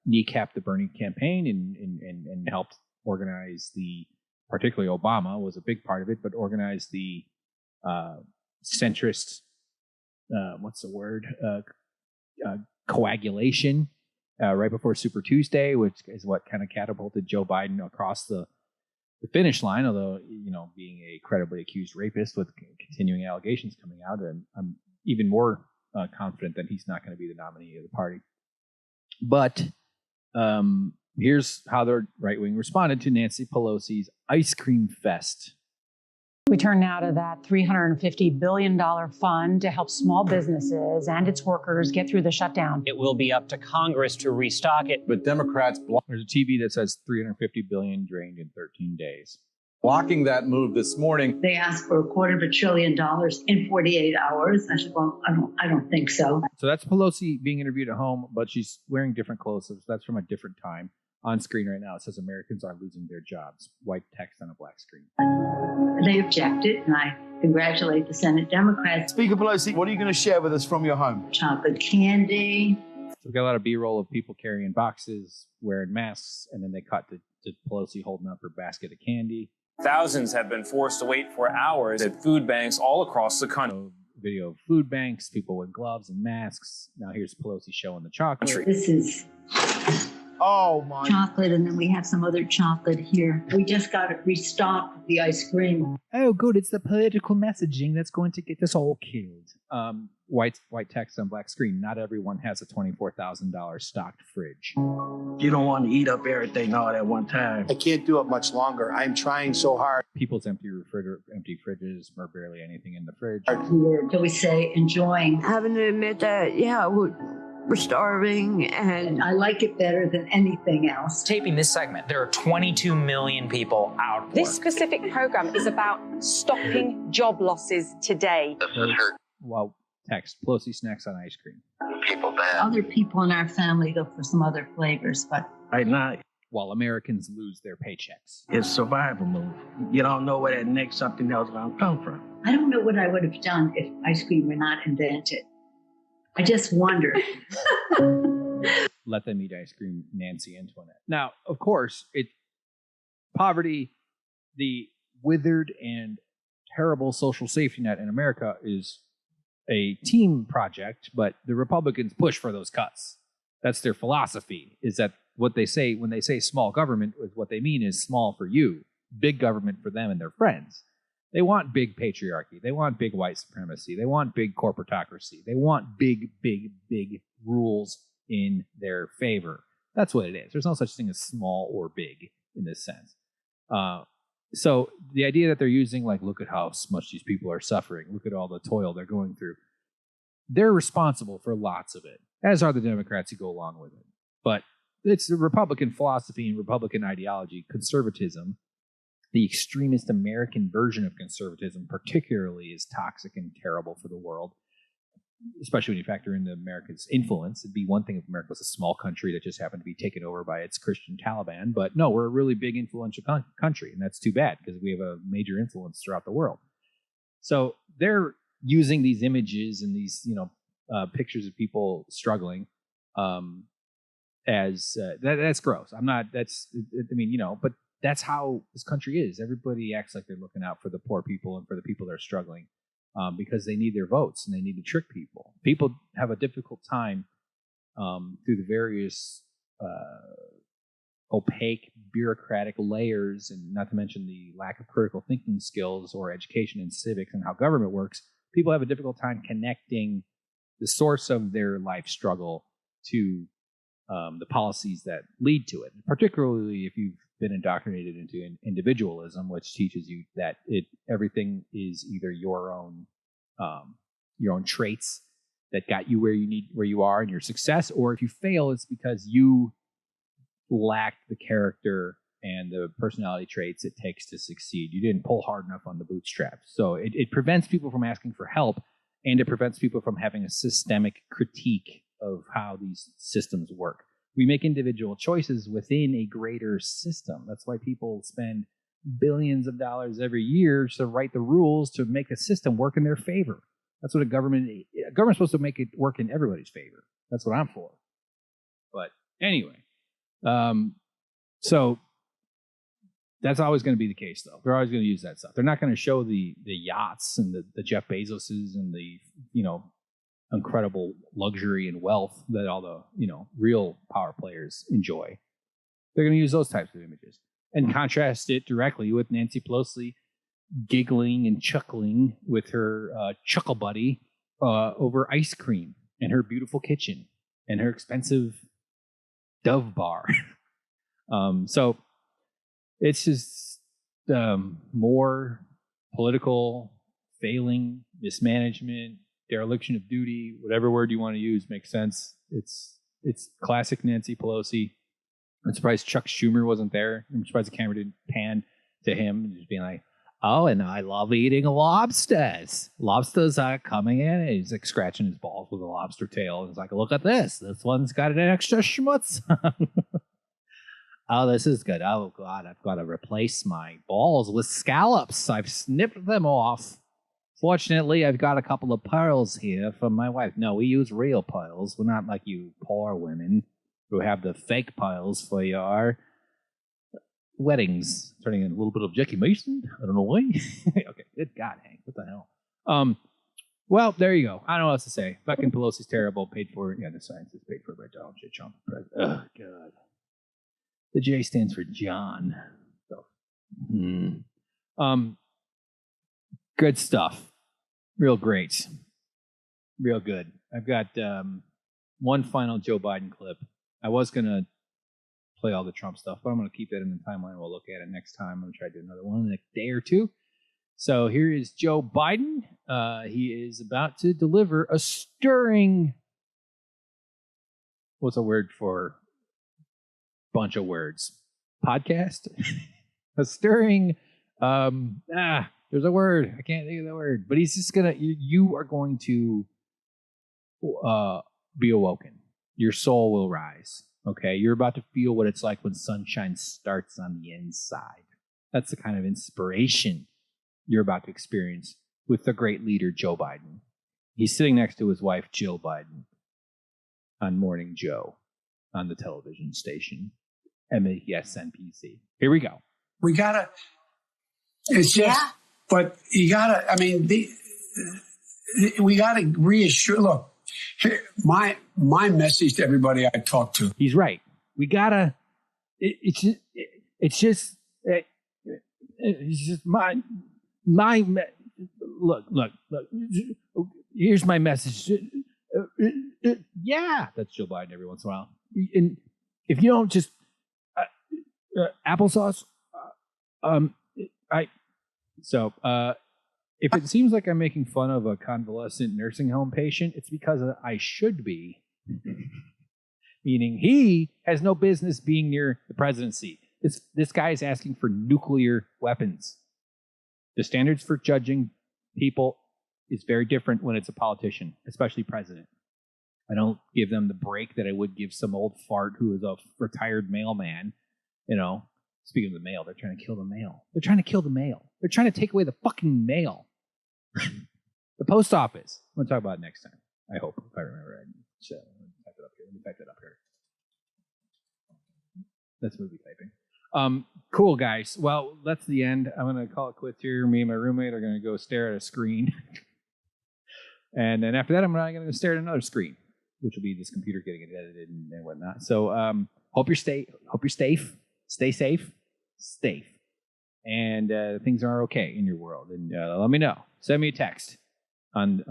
kneecap the Bernie campaign and helped organize the particularly Obama was a big part of it, but organized the centrist, coagulation right before Super Tuesday, which is what kind of catapulted Joe Biden across the finish line, although, being a credibly accused rapist with continuing allegations coming out, and I'm even more confident that he's not going to be the nominee of the party. But here's how the right wing responded to Nancy Pelosi's ice cream fest. We turn now to that $350 billion fund to help small businesses and its workers get through the shutdown. It will be up to Congress to restock it. But Democrats There's a TV that says $350 billion drained in 13 days. Blocking that move this morning. They asked for $250 billion in 48 hours. I said, well, I don't think so. So that's Pelosi being interviewed at home, but she's wearing different clothes. So that's from a different time. On screen right now, it says Americans are losing their jobs. White text on a black screen. They objected, and I congratulate the Senate Democrats. Speaker Pelosi, what are you going to share with us from your home? Chocolate candy. So we've got a lot of B-roll of people carrying boxes, wearing masks, and then they cut to Pelosi holding up her basket of candy. Thousands have been forced to wait for hours at food banks all across the country. So, video of food banks, people with gloves and masks. Now here's Pelosi showing the chocolate. This is chocolate, and then we have some other chocolate here. We just got to restock the ice cream. Oh, good. It's the political messaging that's going to get us all killed. White text on black screen. Not everyone has a $24,000 stocked fridge. You don't want to eat up everything all at one time. I can't do it much longer. I'm trying so hard. People's empty fridges, or barely anything in the fridge. Do we say enjoying? Having to admit that, we're starving, and I like it better than anything else. Taping this segment, there are 22 million people out of work. This specific program is about stopping job losses today. This is hurt. Well, text. Pelosi snacks on ice cream. People bad. Other people in our family look for some other flavors, but right now, while Americans lose their paychecks. It's survival move. You don't know where that next something else is going to come from. I don't know what I would have done if ice cream were not invented. I just wonder. Let them eat ice cream, Nancy Antoinette. Now, of course, poverty, the withered and terrible social safety net in America is a team project, but the Republicans push for those cuts. That's their philosophy, is that what they say when they say small government, is what they mean is small for you, big government for them and their friends. They want big patriarchy. They want big white supremacy. They want big corporatocracy. They want big, big, big rules in their favor. That's what it is. There's no such thing as small or big in this sense. So the idea that they're using, like, look at how much these people are suffering. Look at all the toil they're going through. They're responsible for lots of it, as are the Democrats who go along with it. But it's the Republican philosophy and Republican ideology, conservatism. The extremist American version of conservatism particularly is toxic and terrible for the world, especially when you factor in America's influence. It'd be one thing if America was a small country that just happened to be taken over by its Christian Taliban, but no, we're a really big influential country, and that's too bad because we have a major influence throughout the world. So they're using these images and these, pictures of people struggling as that's gross. But that's how this country is. Everybody acts like they're looking out for the poor people and for the people that are struggling because they need their votes and they need to trick people. People have a difficult time through the various opaque bureaucratic layers, and not to mention the lack of critical thinking skills or education in civics and how government works. People have a difficult time connecting the source of their life struggle to the policies that lead to it, particularly if you've been indoctrinated into individualism, which teaches you that everything is either your own traits that got you where you are and your success, or if you fail, it's because you lack the character and the personality traits it takes to succeed. You didn't pull hard enough on the bootstraps. So it prevents people from asking for help, and it prevents people from having a systemic critique of how these systems work. We make individual choices within a greater system. That's why people spend billions of dollars every year to write the rules to make a system work in their favor. That's what a government's supposed to make it work in everybody's favor. That's what I'm for. But anyway, so That's always going to be the case, though. They're always going to use that stuff. They're not going to show the yachts and the Jeff Bezoses and the, incredible luxury and wealth that all the, real power players enjoy. They're going to use those types of images and contrast it directly with Nancy Pelosi giggling and chuckling with her chuckle buddy over ice cream and her beautiful kitchen and her expensive Dove bar. So it's just more political failing, mismanagement, dereliction of duty, whatever word you want to use makes sense. It's classic Nancy Pelosi. I'm surprised Chuck Schumer wasn't there. I'm surprised the camera didn't pan to him and just being like, oh, and I love eating lobsters. Lobsters are coming in. And he's like scratching his balls with a lobster tail. And he's like, look at this. This one's got an extra schmutz. Oh, this is good. Oh, God, I've got to replace my balls with scallops. I've snipped them off. Fortunately, I've got a couple of pearls here from my wife. No, we use real pearls. We're not like you poor women who have the fake pearls for your weddings. Turning in a little bit of Jackie Mason. I don't know why. Okay, good God, Hank. What the hell? Well, there you go. I don't know what else to say. Fucking Pelosi's terrible. Paid for. Yeah, the science is paid for by Donald J. Trump. Oh, God. The J stands for John. So, good stuff. Real great. Real good. I've got one final Joe Biden clip. I was going to play all the Trump stuff, but I'm going to keep that in the timeline. We'll look at it next time. I'm going to try to do another one in the next day or two. So here is Joe Biden. He is about to deliver a stirring... What's a word for bunch of words? Podcast? A stirring... there's a word. I can't think of the word. But he's just going to... You are going to be awoken. Your soul will rise. Okay? You're about to feel what it's like when sunshine starts on the inside. That's the kind of inspiration you're about to experience with the great leader, Joe Biden. He's sitting next to his wife, Jill Biden, on Morning Joe on the television station, MSNBC. Here we go. We gotta, it's just, but you gotta, I mean, we gotta reassure, look, my message to everybody I talk to. He's right. We gotta, it's just my look. Here's my message. Yeah, that's Joe Biden every once in a while. And if you don't just applesauce, if it seems like I'm making fun of a convalescent nursing home patient, it's because I should be. Meaning he has no business being near the presidency. This guy is asking for nuclear weapons. The standards for judging people is very different when it's a politician, especially president. I don't give them the break that I would give some old fart who is a retired mailman. You know, speaking of the mail, they're trying to kill the mail. They're trying to kill the mail. They're trying to take away the fucking mail. The post office. I'm going to talk about it next time. I hope, if I remember right. So, let me type it up here. Let me type it up here. That's movie typing. Cool, guys. Well, that's the end. I'm going to call it quits here. Me and my roommate are going to go stare at a screen. And then after that, I'm going to stare at another screen, which will be this computer getting it edited and whatnot. So hope you're safe. Stay safe. And things are okay in your world. And let me know. Send me a text on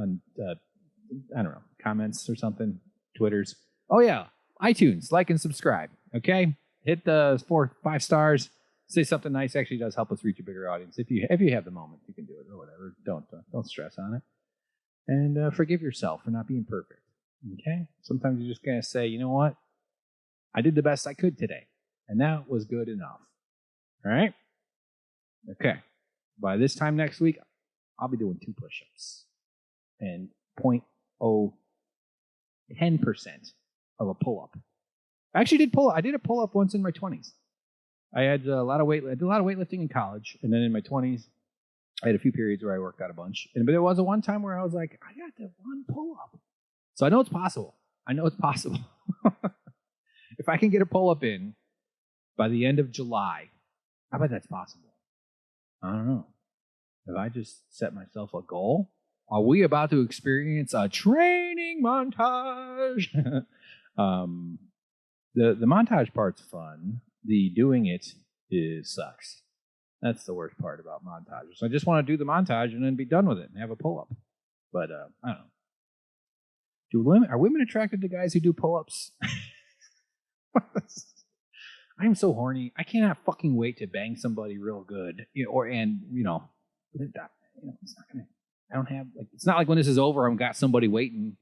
I don't know, comments or something, Twitters. Oh, yeah. iTunes. Like and subscribe. Okay? Hit the 4-5 stars. Say something nice. Actually does help us reach a bigger audience. If you have the moment, you can do it or whatever. Don't stress on it. And forgive yourself for not being perfect. Okay? Sometimes you just gotta say, you know what? I did the best I could today. And that was good enough. All right? Okay. By this time next week, I'll be doing 2 push-ups. And 0.010% of a pull-up. I actually did pull-up. I did a pull-up once in my 20s. I did a lot of weightlifting in college, and then in my 20s, I had a few periods where I worked out a bunch. But there was a one time where I was like, I got the one pull-up. So I know it's possible. If I can get a pull-up in by the end of July, I bet that's possible. I don't know. Have I just set myself a goal? Are we about to experience a training montage? The montage part's fun. The doing it sucks. That's the worst part about montages. I just want to do the montage and then be done with it and have a pull-up. But I don't know. Are women attracted to guys who do pull-ups? I am so horny. I cannot fucking wait to bang somebody real good. It's not gonna. I don't have it's not like when this is over, I've got somebody waiting.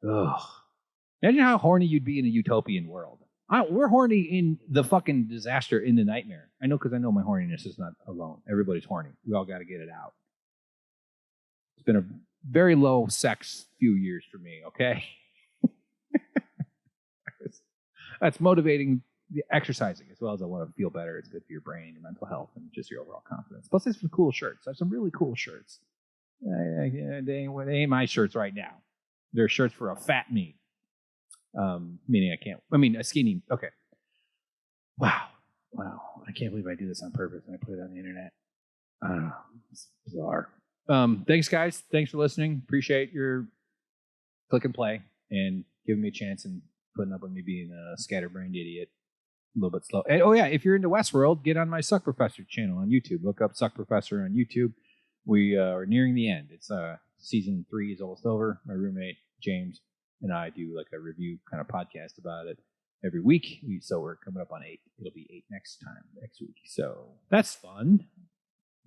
Ugh. Imagine how horny you'd be in a utopian world. We're horny in the fucking disaster, in the nightmare. I know because I know my horniness is not alone. Everybody's horny. We all got to get it out. It's been a very low sex few years for me, okay? That's motivating the exercising as well as I want to feel better. It's good for your brain, your mental health, and just your overall confidence. Plus, there's some cool shirts. I have some really cool shirts. They ain't my shirts right now. They're shirts for a fat me. Meaning a skinny. Okay. Wow. I can't believe I do this on purpose and I put it on the internet. I don't know. It's bizarre. Thanks, guys. Thanks for listening. Appreciate your click and play and giving me a chance and putting up with me being a scatterbrained idiot. A little bit slow. And, if you're into Westworld, get on my Suck Professor channel on YouTube. Look up Suck Professor on YouTube. We are nearing the end. It's season 3 is almost over. My roommate, James, and I do like a review kind of podcast about it every week. So we're coming up on 8. It'll be 8 next week. So that's fun.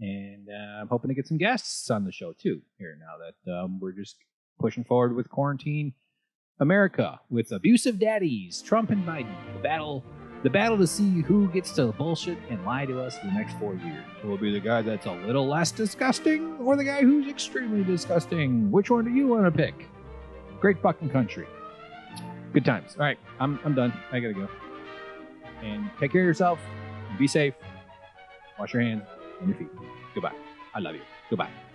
And I'm hoping to get some guests on the show too here now that we're just pushing forward with quarantine America with abusive daddies, Trump and Biden, the battle to see who gets to bullshit and lie to us for the next 4 years. Will it be the guy that's a little less disgusting or the guy who's extremely disgusting? Which one do you want to pick? Great fucking country. Good times. All right, I'm done. I gotta go. And take care of yourself. Be safe. Wash your hands and your feet. Goodbye. I love you. Goodbye.